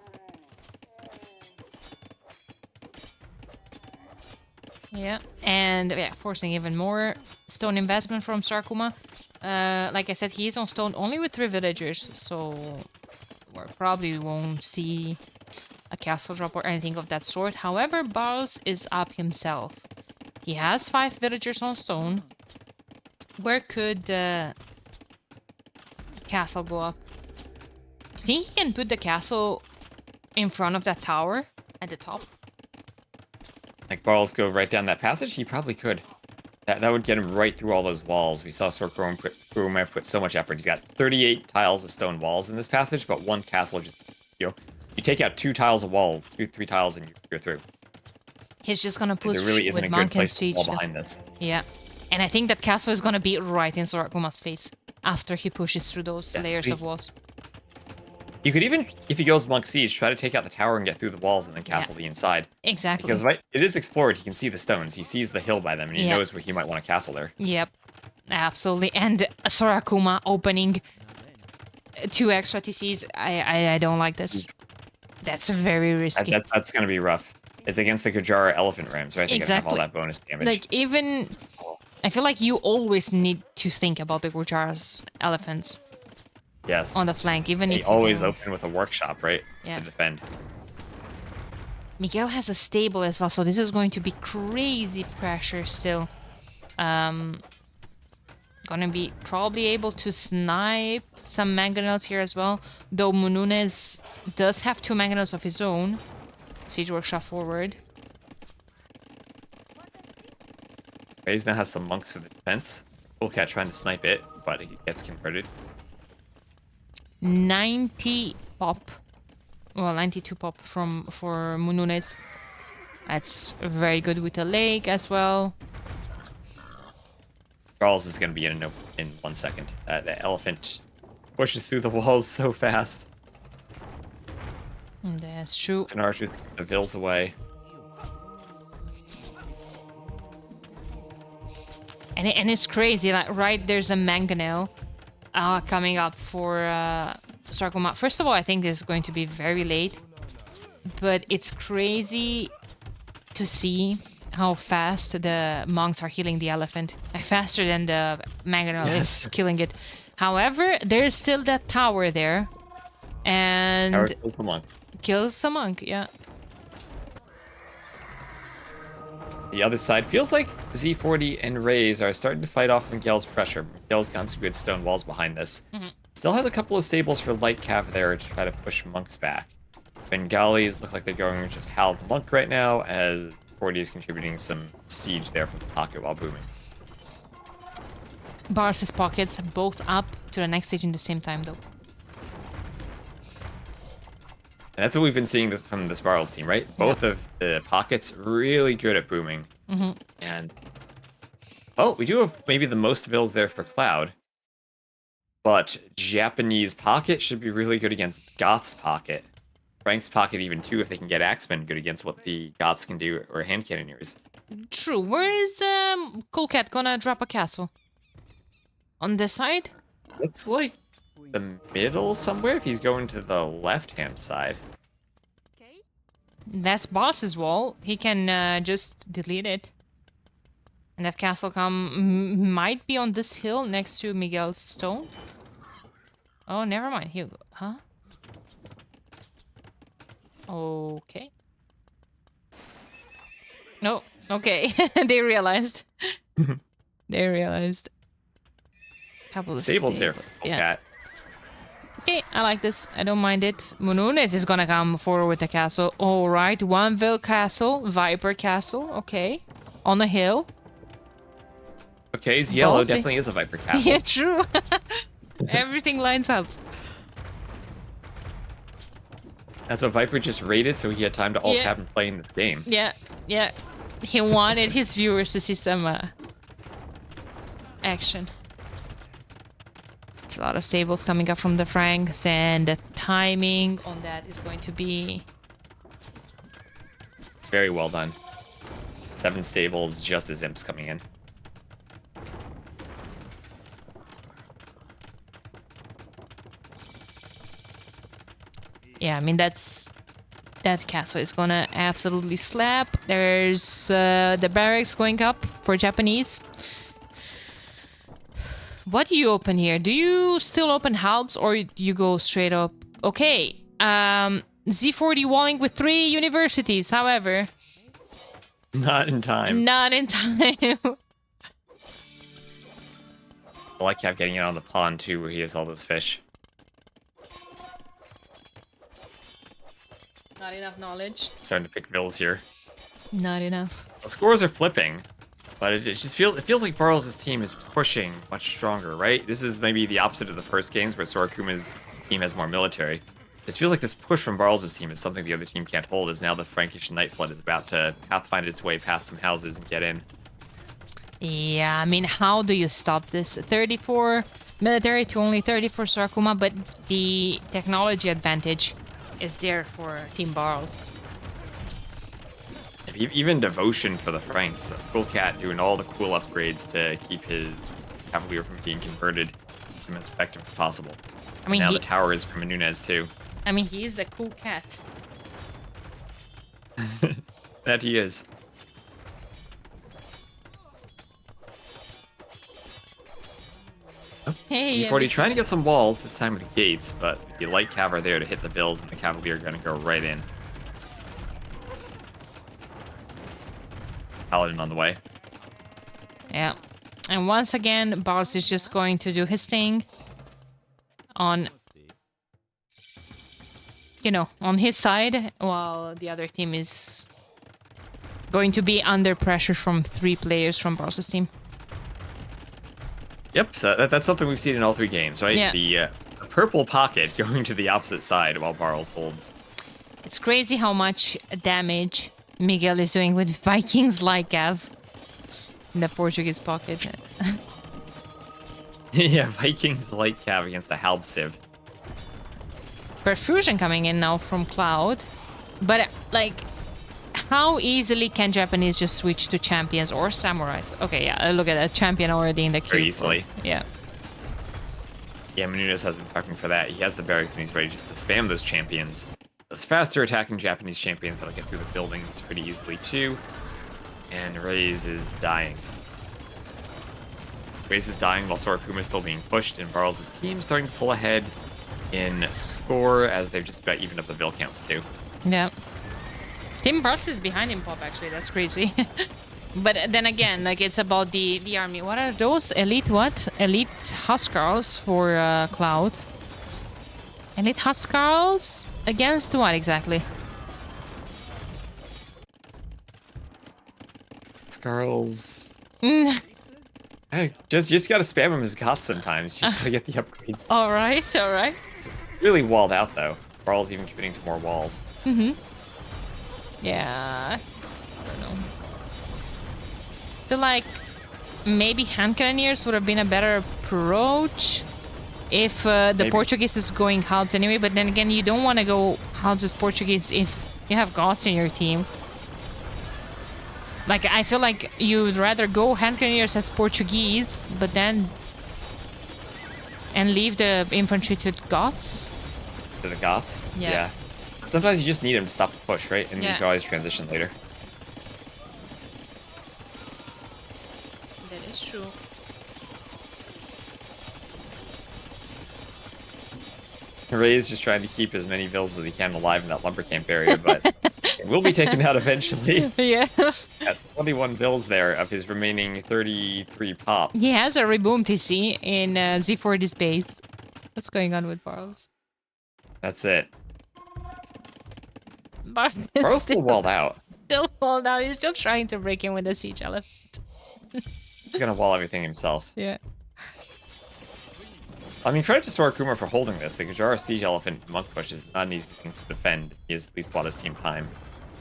Yeah, and forcing even more stone investment from Sora Kuma. Like I said, he's on stone only with 3 villagers, so we probably won't see a castle drop or anything of that sort. However, Barles is up himself. He has 5 villagers on stone. Where could the castle go up? Do you think he can put the castle in front of that tower at the top? Like Barles go right down that passage? He probably could. That would get him right through all those walls. We saw Sora Kuma put so much effort. He's got 38 tiles of stone walls in this passage, but one castle just, you take out 2 tiles of wall, 3 tiles, and you're through. He's just gonna push there really isn't with a good place siege to wall behind this. Yeah, and I think that castle is gonna be right in Sora Kuma's face after he pushes through those layers of walls. You could even, if he goes Monk Siege, try to take out the tower and get through the walls and then castle the inside. Exactly. Because it is explored, he can see the stones, he sees the hill by them, and he knows where he might want to castle there. Yep, absolutely. And Sora Kuma opening 2 extra TCs. I don't like this. That's very risky. That's going to be rough. It's against the Gajara Elephant Rams, right? They can have all that bonus damage. Like, even... I feel like you always need to think about the Gujara's elephants. Yes. On the flank, even if you always open with a workshop, right? To defend. Miguel has a stable as well, so this is going to be crazy pressure still. Gonna be probably able to snipe some mangonels here as well, though Mununez does have 2 mangonels of his own. Siege workshop forward. Raze now has some monks for the defense. Coolcat trying to snipe it, but he gets converted. 90 pop. Well, 92 pop for Mununez. That's very good with the lake as well. Barles is going to be in 1 second. The elephant pushes through the walls so fast. That's true. Archers keep the vills away. And it's crazy, like, right, there's a mangonel coming up for Sora Kuma. First of all, I think this is going to be very late, but it's crazy to see how fast the monks are healing the elephant. Faster than the mangonel is killing it. However, there's still that tower there, and tower kills the monk. Kills the monk, yeah. The other side feels like Z40 and Raze are starting to fight off Miguel's pressure. Miguel's got some good stone walls behind this. Still has a couple of stables for light cav there to try to push monks back. Bengalis look like they're going with just Hal Monk right now, as 40 is contributing some siege there from the pocket while booming. Barles' pockets both up to the next stage in the same time, though. And that's what we've been seeing from this Barles team, right? Both of the pockets really good at booming. And, well, we do have maybe the most vills there for Cloud. But Japanese pocket should be really good against Goth's pocket. Frank's pocket even too, if they can get Axemen good against what the Goths can do, or hand cannoneers. True. Where is Coolcat gonna drop a castle? On this side? Looks like the middle somewhere, if he's going to the left-hand side. That's Boss's wall. He can just delete it. And that castle might be on this hill next to Miguel's stone. Oh, never mind. Here, huh? Okay. No, okay. They realized. They realized. Couple of Stables there for Cat. Okay, I like this. I don't mind it. Mununez is gonna come forward with the castle. Alright, Oneville Castle, Viper Castle, okay. On a hill. Okay, his yellow definitely is a Viper Castle. Yeah, true. Everything lines up. That's what Viper just raided, so he had time to alt-tab and play in this game. Yeah, yeah. He wanted his viewers to see some action. It's a lot of stables coming up from the Franks, and the timing on that is going to be... very well done. 7 stables just as imps coming in. Yeah, I mean, that castle is gonna absolutely slap. There's the barracks going up for Japanese. What do you open here? Do you still open halbs or you go straight up? Okay, Z40 walling with 3 universities, however. Not in time. Not in time. I like Cav getting it on the pond too, where he has all those fish. Not enough knowledge. Starting to pick vills here. Not enough. The scores are flipping, but it feels like Barles' team is pushing much stronger, right? This is maybe the opposite of the first games where Sora Kuma's team has more military. It feels like this push from Barles' team is something the other team can't hold, as now the Frankish Night Flood is about to pathfind its way past some houses and get in. Yeah, I mean, how do you stop this? 34 Military to only 30 for Sora Kuma, but the technology advantage is there for Team Barles. Even devotion for the Franks. Cool Cat doing all the cool upgrades to keep his Cavalier from being converted to him as effective as possible. I mean, now the tower is from Nunez too. I mean, he is the cool cat. That he is. Hey, D40 trying to get some walls, this time with gates, but the light cav are there to hit the bills, and the Cavalier are going to go right in. Paladin on the way. Yeah. And once again, Barles is just going to do his thing on, on his side, while the other team is going to be under pressure from 3 players from Barles' team. Yep, so that's something we've seen in all 3 games, right? Yeah. The purple pocket going to the opposite side while Barles holds. It's crazy how much damage Miguel is doing with Vikings like Gav in the Portuguese pocket. Yeah, Vikings light cav against the Halbsiv. Perfusion coming in now from Cloud. But, how easily can Japanese just switch to champions or samurais? Okay, yeah, look at that. Champion already in the queue. Very easily. Yeah. Yeah, Menunez has been prepping for that. He has the barracks and he's ready just to spam those champions. Those faster attacking Japanese champions that'll get through the buildings pretty easily too. And Raze is dying. Raze is dying while Sora Kuma is still being pushed, and Barles' team starting to pull ahead in score as they've just about evened up the bill counts too. Yeah. Team Barles is behind him, Pop, actually. That's crazy. But then again, it's about the army. What are those? Elite what? Elite Huskarls for Cloud. Elite Huskarls against what exactly? Skarls. Hey, just gotta spam him as goth sometimes. Just gotta get the upgrades. Alright, alright. It's really walled out though. Barles even committing to more walls. Mm-hmm. Yeah. I don't know. I feel like maybe hand cannoneers would have been a better approach if the Portuguese is going halves anyway, but then again, you don't want to go halves as Portuguese if you have goths in your team. I feel like you'd rather go hand cannoneers as Portuguese, but then... and leave the infantry to goths? To the goths? Yeah. Sometimes you just need him to stop the push, right? And you can always transition later. That is true. Ray is just trying to keep as many vills as he can alive in that lumber camp area, but it will be taken out eventually. Yeah. At 21 vills there of his remaining 33 pop. He has a reboom TC in Z40's base. What's going on with Barles? That's it. Barles still walled out. Still walled out. He's still trying to break in with the siege elephant. He's gonna wall everything himself. Yeah. I mean, credit to Sora Kuma for holding this. The Gajara Siege Elephant Monk Push is not an easy thing to defend. He has at least bought his team time.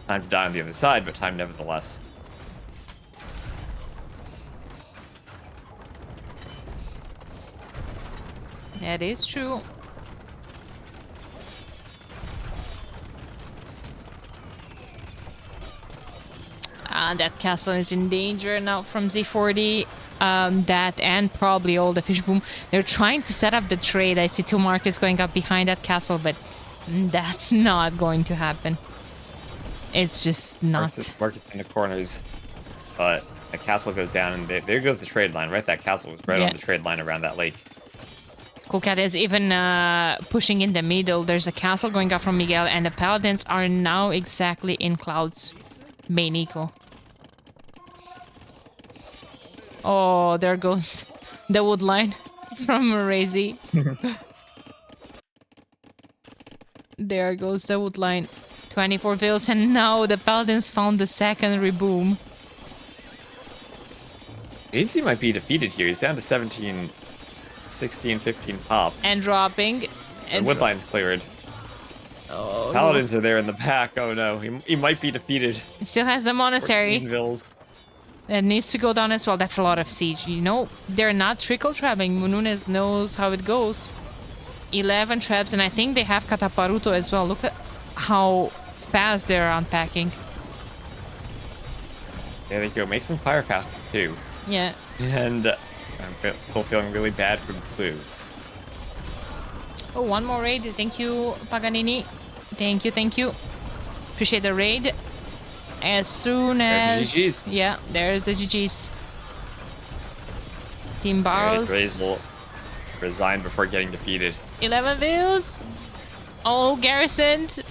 Time to die on the other side, but time nevertheless. That is true. That castle is in danger now from Z40. That and probably all the fish boom. They're trying to set up the trade. I see 2 markets going up behind that castle, but that's not going to happen. It's just not. Markets in the corners, but the castle goes down, and there goes the trade line. Right, that castle was right on the trade line around that lake. Cool Cat is even pushing in the middle. There's a castle going up from Miguel, and the paladins are now exactly in Cloud's main eco. Oh, there goes the wood line from Razy. There goes the wood line. 24 vills, and now the paladins found the second reboom. AC might be defeated here. He's down to 17, 16, 15 pop. And dropping. The wood line's cleared. Oh, Paladins are there in the back. Oh no, he might be defeated. He still has the monastery. 14 vills. That needs to go down as well. That's a lot of siege. You know, they're not trickle trapping. Mununes knows how it goes. 11 traps, and I think they have Kataparuto as well. Look at how fast they're unpacking. There they go. Make some fire faster, too. Yeah. And I'm still feeling really bad for Blue. Oh, one more raid. Thank you, Paganini. Thank you, thank you. Appreciate the raid. As soon as... There's the GGs. Yeah, there's the GGs. Team Barles will resign before getting defeated. 11 views. All garrisoned.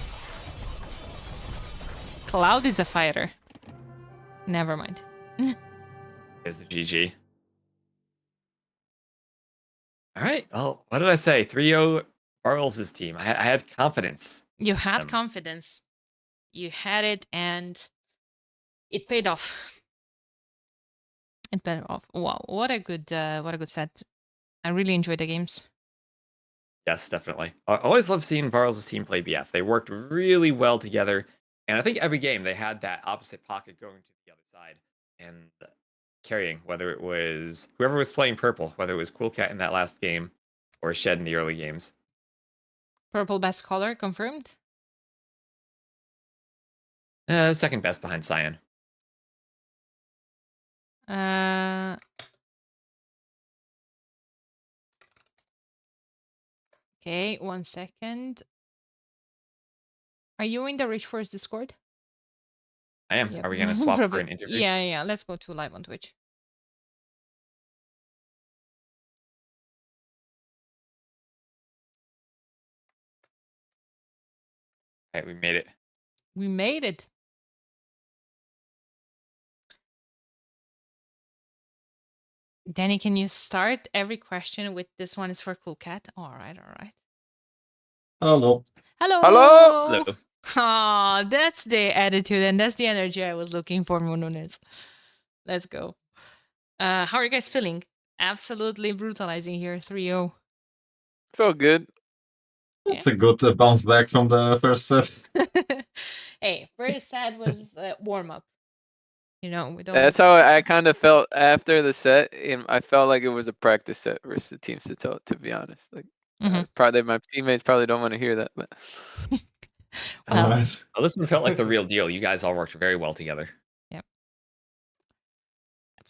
Cloud is a fighter. Never mind. There's the GG. All right. Well, what did I say? 3-0 Barles' team. I had confidence. You had confidence. You had it, and it paid off. It paid off. Wow, what a good set. I really enjoyed the games. Yes, definitely. I always love seeing Barles' team play BF. They worked really well together, and I think every game they had that opposite pocket going to the other side and carrying, whether it was whoever was playing purple, whether it was Cool Cat in that last game or Shed in the early games. Purple best color confirmed? Second best behind Cyan. Okay, 1 second. Are you in the Rich Force Discord? I am. Yep. Are we going to swap for an interview? Yeah. Let's go to live on Twitch. Okay, we made it. We made it. Danny, can you start every question with this one is for Cool Cat? All right. Hello. Hello. Oh, that's the attitude and that's the energy I was looking for, Mununes. Let's go. How are you guys feeling? Absolutely brutalizing here, 3-0. Felt good. It's a good bounce back from the first set. Hey, first set was warm up. You know, we don't. That's how I kind of felt after the set. I felt like it was a practice set versus the Team Sato, to be honest. Like, probably my teammates probably don't want to hear that, but. Well, this one felt like the real deal. You guys all worked very well together. Yep.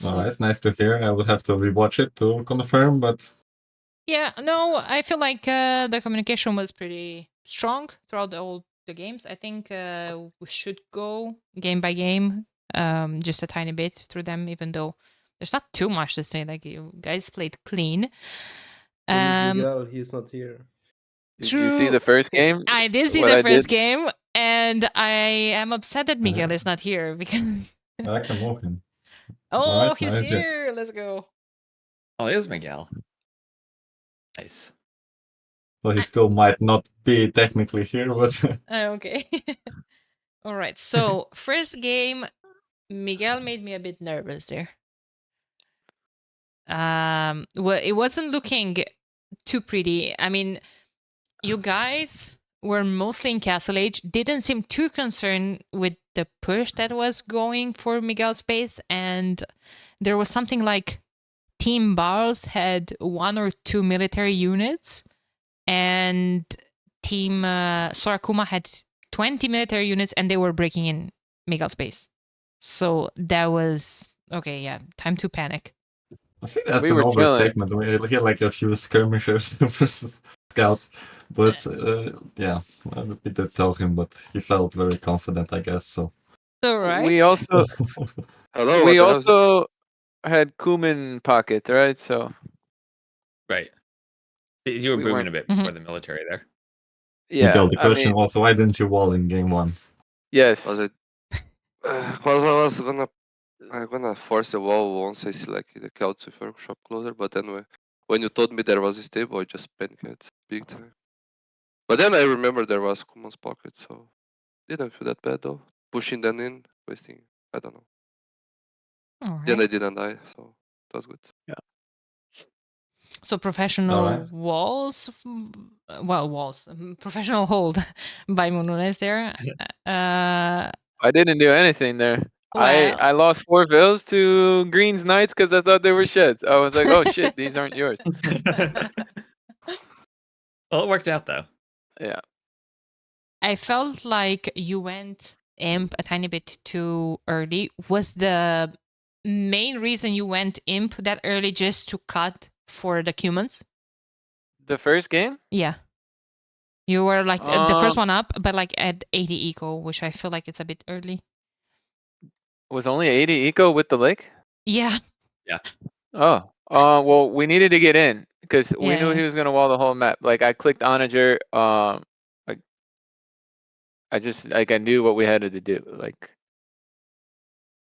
Well, it's nice to hear. I would have to rewatch it to confirm, but. Yeah, no, I feel like the communication was pretty strong throughout all the games. I think we should go game by game, just a tiny bit through them, even though there's not too much to say. Like, you guys played clean. Miguel, he's not here. Did you see the first game? I did see the first game, and I am upset that Miguel is not here because. I can walk him. Oh, right, he's here. Let's go. Oh, there's Miguel. Nice. Well, he still might not be technically here, but. Okay. All right. So, first game, Miguel made me a bit nervous there. Well, it wasn't looking too pretty. I mean, you guys were mostly in Castle Age, didn't seem too concerned with the push that was going for Miguel's base, and there was something like Team Barles had 1 or 2 military units, and Team Sora Kuma had 20 military units, and they were breaking in Miguel's base. So that was okay. Yeah, time to panic. I think that's an overstatement. We had like a few skirmishers versus scouts, but yeah, we did tell him, but he felt very confident, I guess. So. All right. We also. Hello. We also had Kuman pocket, right? So. Right. You were booming a bit for the military there. Yeah. Miguel, the question was, why didn't you wall in game 1? Yes. Was it? Because I'm gonna force a wall once I see like the Celts with workshop closer, but anyway, when you told me there was a stable, I just panicked big time. But then I remember there was Kuman's pocket, so didn't feel that bad though. Pushing them in, wasting, I don't know. Right. Then I didn't die, so it was good. Yeah. So professional walls, professional hold by Mununes there. I didn't do anything there. I lost 4 vills to Green's Knights because I thought they were sheds. I was like, oh shit, these aren't yours. Well, it worked out though. Yeah. I felt like you went imp a tiny bit too early. Was the main reason you went imp that early just to cut for the humans? The first game? Yeah. You were like the first one up, but like at 80 eco, which I feel like it's a bit early. Was only 80 eco with the lake? Yeah. Yeah. Oh. Well, we needed to get in because we knew Yeah. he was gonna wall the whole map. Like I clicked Onager. Like I just like I knew what we had to do. Like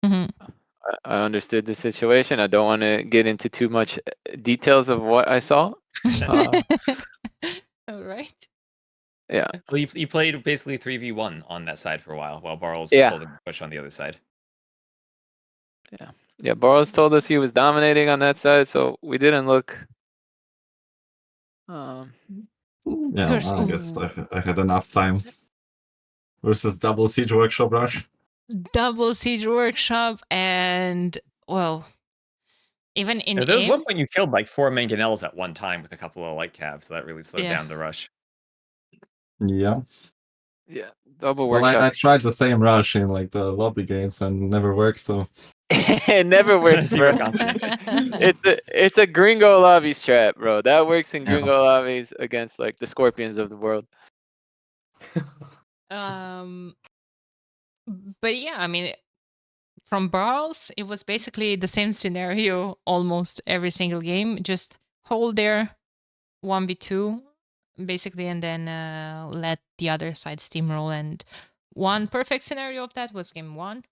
Mhm. I understood the situation. I don't want to get into too much details of what I saw. All right. Yeah. Well, you played basically 3v1 on that side for a while Barles Yeah. pulled a push on the other side. Yeah. Yeah. Barles told us he was dominating on that side, so we didn't look. Yeah, First, I guess I had enough time. Versus double siege workshop rush. double siege workshop, and well, even in There was one imp, point you killed like 4 mangonels at one time with a couple of light cabs, so that really slowed down the rush. Yeah. Yeah. Double Well, workshop. I tried the same rush in like the lobby games and never worked. So It never works, So you were bro. confident. It's a gringo lobby strat, bro. That works in Yeah. gringo lobbies against like the scorpions of the world. But yeah, I mean, from Barles, it was basically the same scenario almost every single game. Just hold there, 1v2, basically, and then let the other side steamroll. And one perfect scenario of that was game 1.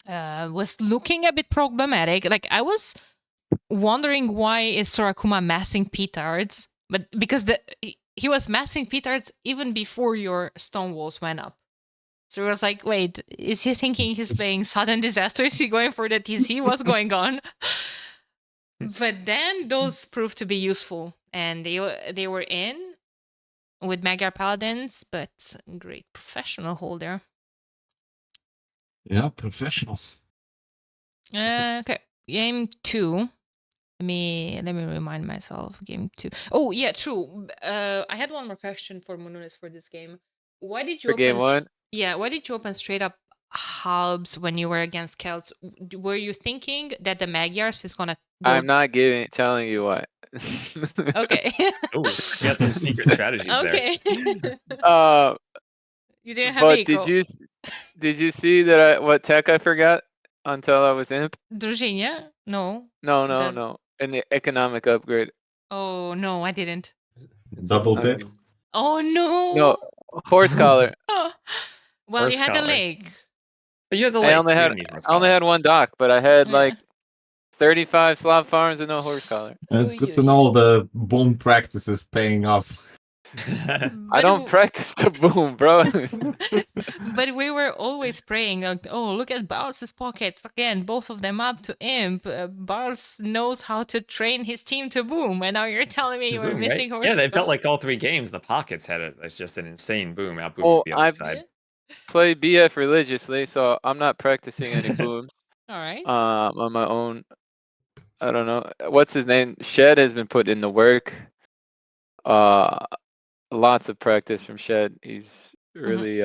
Was looking a bit problematic. Like I was wondering why is Sora Kuma massing petards, but because he was massing petards even before your stone walls went up. So it was like, wait, is he thinking he's playing sudden disaster? Is he going for the TC? What's going on? But then those proved to be useful, and they were in with Magyar Paladins, but great professional holder. yeah, professional. Okay, game 2. Let me remind myself. Game 2. Oh yeah, true. I had one more question for Mununis for this game. Why did you For game 1? Yeah, why did you open straight up halves when you were against Celts? Were you thinking that the Magyars is gonna go? I'm not telling you what. Okay. Oh, you got some secret strategies there. Okay. You didn't have But eco. did you see that what tech I forgot until I was imp? Drużynia? No. No. In the economic upgrade. Oh no, I didn't. Double Okay. bit. Oh no. No, horse collar. Well, Horse you had the collar. lake. But you had the I lake. only You had didn't need horse I only collar. had one dock, but I had Yeah. like 35 Slav farms with no horse collar. It's good to know the boom practices paying off. I don't practice the boom, bro. But we were always praying, like, oh, look at Barles' pocket. Again, both of them up to imp. Barles knows how to train his team to boom. And now you're telling me you were Boom, missing right? horse. Yeah, they felt like all 3 games, the pockets had it. It's just an insane boom out boom Well, the other side. play BF religiously, so I'm not practicing any booms. All right. On my own. I don't know. What's his name? Shed has been put in the work. Lots of practice from Shed. He's really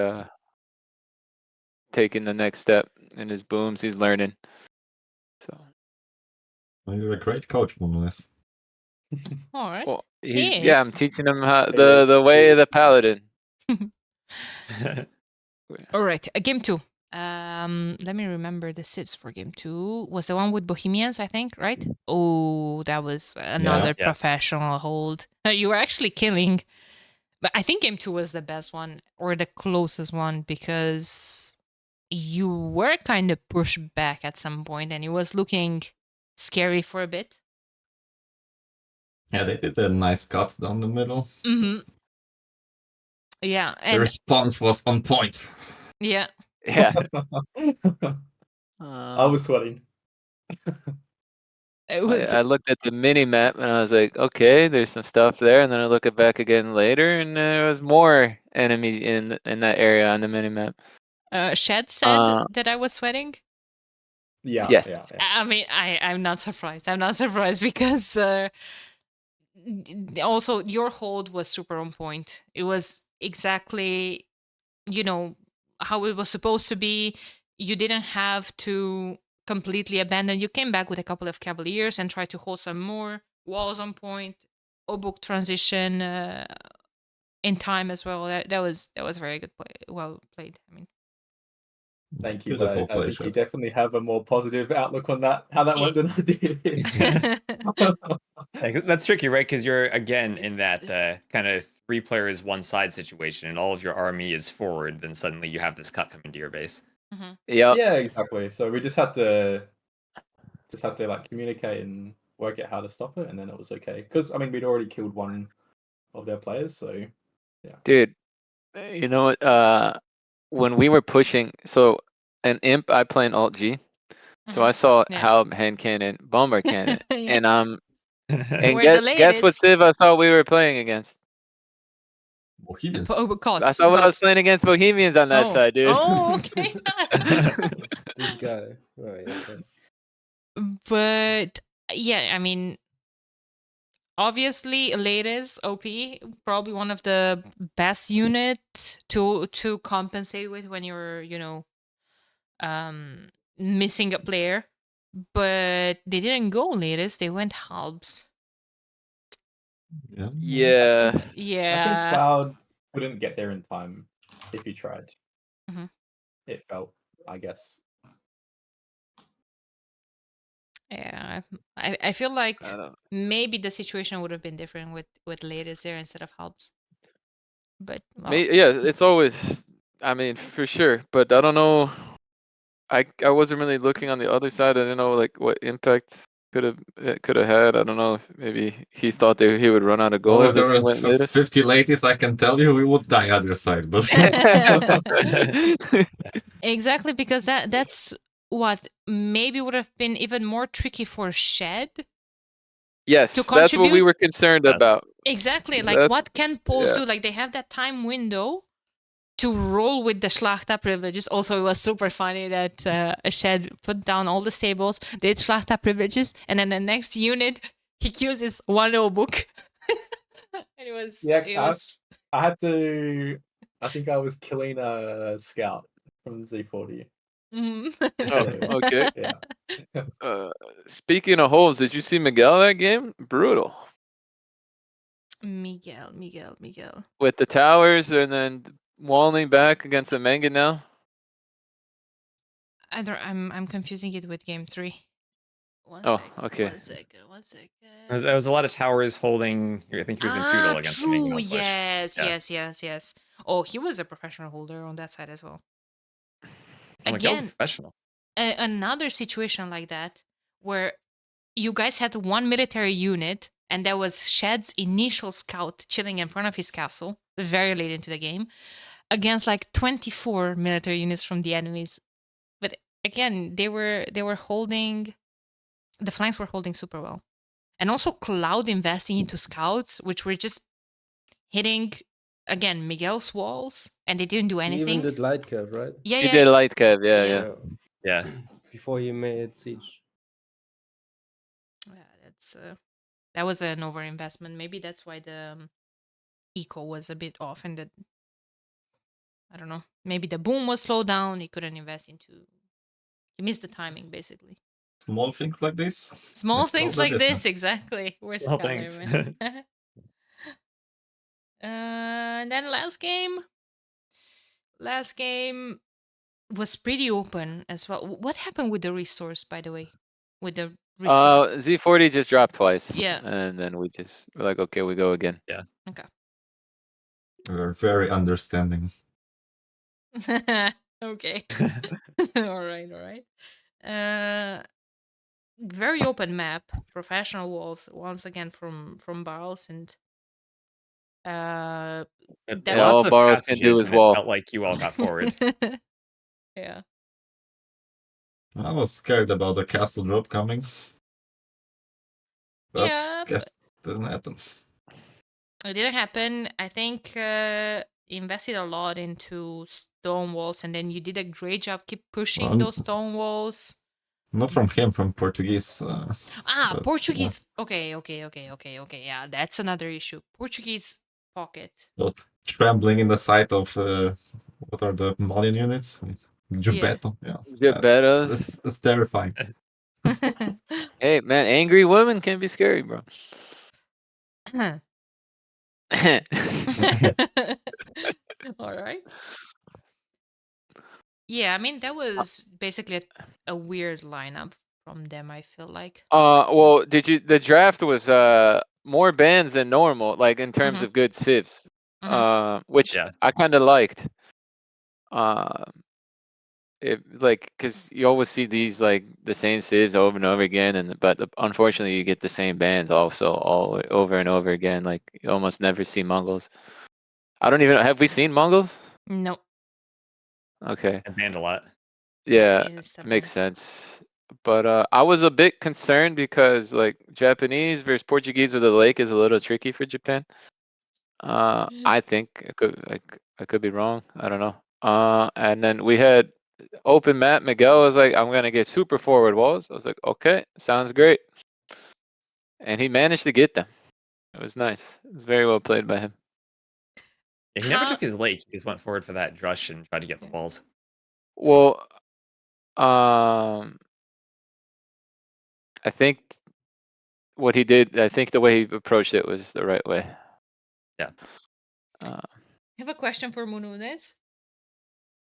taking the next step in his booms. He's learning. So Well, you're a great coach, Monolith. All right. well, He I'm is. teaching him how the way of the paladin. All right. Game 2. Let me remember the sits for game 2. Was the one with Bohemians, I think, right? Oh, that was another Yeah. professional hold. You were actually killing. But I think game 2 was the best one or the closest one because you were kind of pushed back at some point and it was looking scary for a bit. Yeah, they did a nice cut down the middle. Mm-hmm. Yeah. The And response was on point. yeah. Yeah. I was sweating. It was I looked at the mini map and I was like, okay, there's some stuff there. And then I look it back again later, and there was more enemy in that area on the mini map. Shed said that I was sweating. Yeah, Yes. yeah. I mean, I'm not surprised. I'm not surprised because also your hold was super on point. It was exactly, how it was supposed to be. You didn't have to completely abandon. You came back with a couple of Cavaliers and tried to hold some more walls on point. Obuk transition in time as well. That was very good play. Well played. I mean. Thank you, Beautiful but I play, think you Chef. definitely have a more positive outlook on that, how that went than I did. That's tricky, right? Because you're, again, in that kind of 3 players, 1 side situation, and all of your army is forward, then suddenly you have this cut come into your base. Yeah. Yeah, exactly. So we just had to like communicate and work out how to stop it, and then it was okay. Because I mean, we'd already killed one of their players, so yeah. Dude, you know what? When we were pushing, so an imp, I play an alt G, so I saw Halb hand cannon, bomber cannon, and and guess what civ I thought we were playing against? Bohemians. I thought I was playing against Bohemians on that side, dude. Oh, okay. This guy, right? Okay. But yeah, I mean, obviously, Ladies OP, probably one of the best units to compensate with when you're, missing a player. But they didn't go Ladies; they went Halbs. Yeah. I think Cloud couldn't get there in time if he tried. It felt, I guess. Yeah, I feel like maybe the situation would have been different with Ladies there instead of Halbs. But yeah, it's always, I mean, for sure. But I don't know. I wasn't really looking on the other side. I didn't know like what impact could have had. I don't know if maybe he thought that he would run out of gold. Well, if there If he were went later. 50 ladies, I can tell you we would die other side. But exactly, because that's what maybe would have been even more tricky for Shed. Yes, that's what we were concerned about. Exactly, like what can Poles do? Like they have that time window to roll with the Schlachta privileges. Also, it was super funny that Shed put down all the stables, did Schlachta privileges, and then the next unit he queues his 1-0 book. And it was I had to. I think I was killing a scout from Z40. Oh, okay. Yeah. Speaking of holes, did you see Miguel that game? Brutal. Miguel. With the towers and then walling back against the Manga now. I'm confusing it with game 3. Okay. One second. There was a lot of towers holding. I think he was in feudal against the Mingano push. Yes. Oh, he was a professional holder on that side as well. Again, professional. Another situation like that where you guys had one military unit, and that was Shed's initial scout chilling in front of his castle very late into the game, against like 24 military units from the enemies. But again, they were holding, the flanks were holding super well. And also Cloud investing into scouts, which were just hitting, again, Miguel's walls, and they didn't do anything. He even did light curve, right? Yeah, He did light curve, yeah. Before he made siege. Yeah, that was an overinvestment. Maybe that's why the eco was a bit off, and that, I don't know, maybe the boom was slowed down. He couldn't invest into. He missed the timing, basically. Small things like this. Small things like this, exactly. Where's Small things. And then last game was pretty open as well. What happened with the restores, by the way? With the restores? Z40 just dropped twice. Yeah. And then we just were like, okay, we go again. Yeah. Okay. We're very understanding. Okay. All right. Very open map, professional walls once again from Barles, and all Barles can do is wall. Felt like you all got forward. Yeah. I was scared about the castle drop coming. But guess it didn't happen. It didn't happen. I think he invested a lot into stone walls, and then you did a great job keep pushing those stone walls. Not from him, from Portuguese. Portuguese. Okay. Yeah, that's another issue. Portuguese pocket. Scrambling in the sight of what are the Malian units? Gilberto. Yeah. That's terrifying. Hey man, angry women can be scary, bro. All right. Yeah, I mean that was basically a weird lineup from them, I feel like. Well, the draft was more bans than normal, like in terms of good civs, which I kind of liked. Because you always see these like the same civs over and over again, but unfortunately you get the same bans also all over and over again. Like you almost never see Mongols. I don't even know. Have we seen Mongols? No. Okay. And banned a lot. Yeah, makes sense. But I was a bit concerned because like Japanese versus Portuguese with the lake is a little tricky for Japan. I think I could be wrong. I don't know. And then we had open map. Miguel was like, "I'm gonna get super forward walls." I was like, "Okay, sounds great." And he managed to get them. It was nice. It was very well played by him. Yeah, he never took his lake. He just went forward for that drush and tried to get the walls. Well, I think what he did, I think the way he approached it was the right way. Yeah. I have a question for Mununez.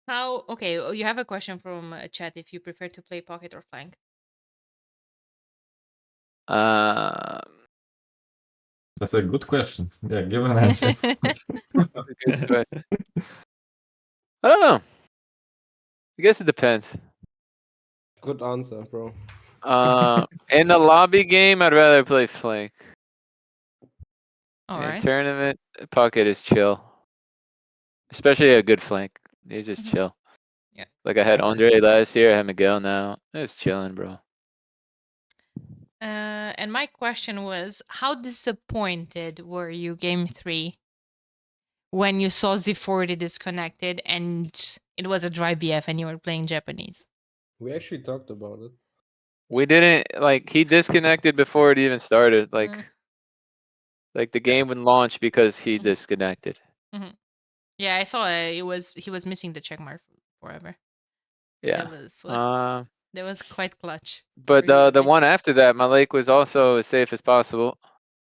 You have a question from chat if you prefer to play pocket or flank. That's a good question. Yeah, give an answer. Good question. I don't know. I guess it depends. Good answer, bro. In the lobby game, I'd rather play flank. All in right. tournament, pocket is chill. Especially a good flank. He's just chill. Yeah. Like I had Andre last year, I have Miguel now. It's chilling, bro. And my question was, how disappointed were you game 3 when you saw Z40 disconnected and it was a dry BF and you were playing Japanese? We actually talked about it. We didn't like he disconnected before it even started. Like the game would launch because he disconnected. Yeah, I saw it. He was missing the check mark forever. Yeah. That was quite clutch. But the one after that, my lake was also as safe as possible.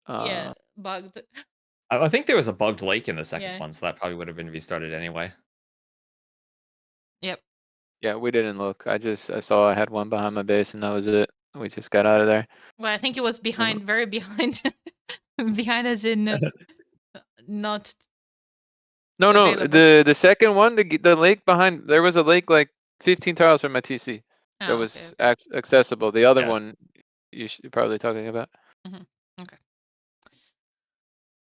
Yeah, bugged. I think there was a bugged lake in the second one, so that probably would have been restarted anyway. Yep. Yeah, we didn't look. I saw I had one behind my base and that was it. We just got out of there. Well, I think it was behind, very behind, behind as in not. No, the second one, the lake behind, there was a lake like 15 tiles from my TC that was accessible. The other one, you're probably talking about. Okay.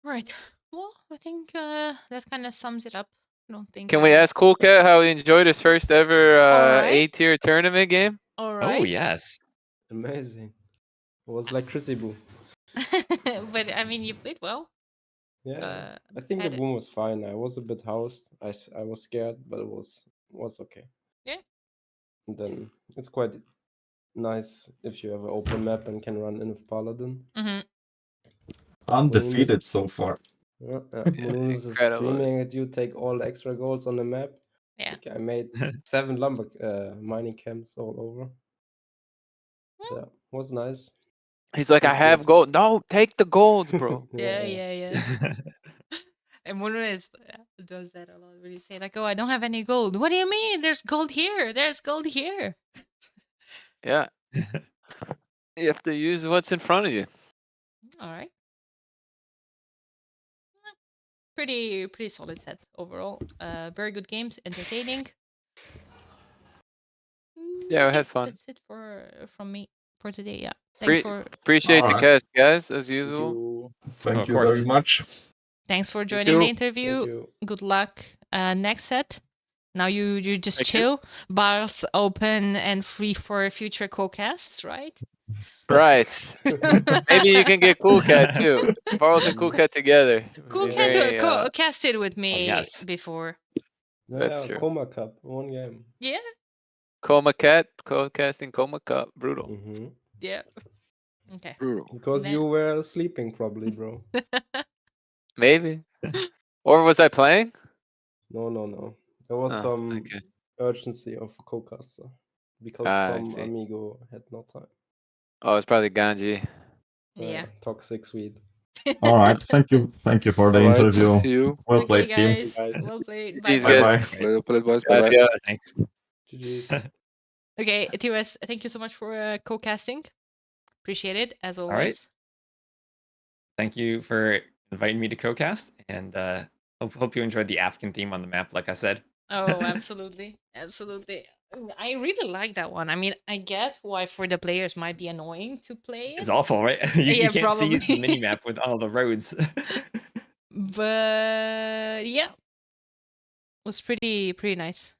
Right. Well, I think that kind of sums it up. I don't think. Can we ask Cool Cat how he enjoyed his first ever A-tier tournament game? All right. Oh yes. Amazing. It was like Crucible. But I mean, you played well. Yeah, I think the boom was fine. I was a bit housed. I was scared, but it was okay. Yeah. And then it's quite nice if you have an open map and can run in with Paladin. Undefeated so far. Yeah, Moonus is screaming at you, take all extra golds on the map. Yeah. Like I made 7 lumber mining camps all over. Yeah, was nice. He's like, I have gold. No, take the golds, bro. Yeah. And Moonus does that a lot. When you say like, "Oh, I don't have any gold." What do you mean? There's gold here. There's gold here. Yeah. You have to use what's in front of you. All right. Pretty solid set overall. Very good games, entertaining. Yeah, I had fun. That's it from me for today. Yeah. Appreciate the cast, guys, as usual. Thank you very much. Thanks for joining the interview. Good luck. Next set. Now you just chill. Bars open and free for future co-casts, right? Right. Maybe you can get Cool Cat too. Barles and Cool Cat together. Cool Cat casted with me before. That's true. Coma Cup, 1 game. Yeah. Coma Cat, Cocasting Coma Cup, brutal. Yeah. Okay. Brutal. Because you were sleeping probably, bro. Maybe. Or was I playing? No. There was some urgency of Cocast, because some amigo had no time. Oh, it's probably Ganji. Yeah. Toxic Swede. All right. Thank you for the interview. You. Well played, team. Guys. Well played. Peace, Bye. guys. Well played, boys. Bye-bye. Thanks. Okay, TOS, thank you so much for co-casting. Appreciate it, as always. All right. Thank you for inviting me to co-cast, and hope you enjoyed the African theme on the map, like I said. Oh, absolutely. Absolutely. I really like that one. I mean, I get why for the players might be annoying to play it. It's awful, right? You can't probably. see the mini map with all the roads. But yeah, it was pretty nice.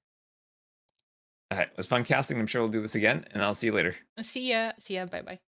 All right, it was fun casting. I'm sure we'll do this again, and I'll see you later. See ya. Bye bye.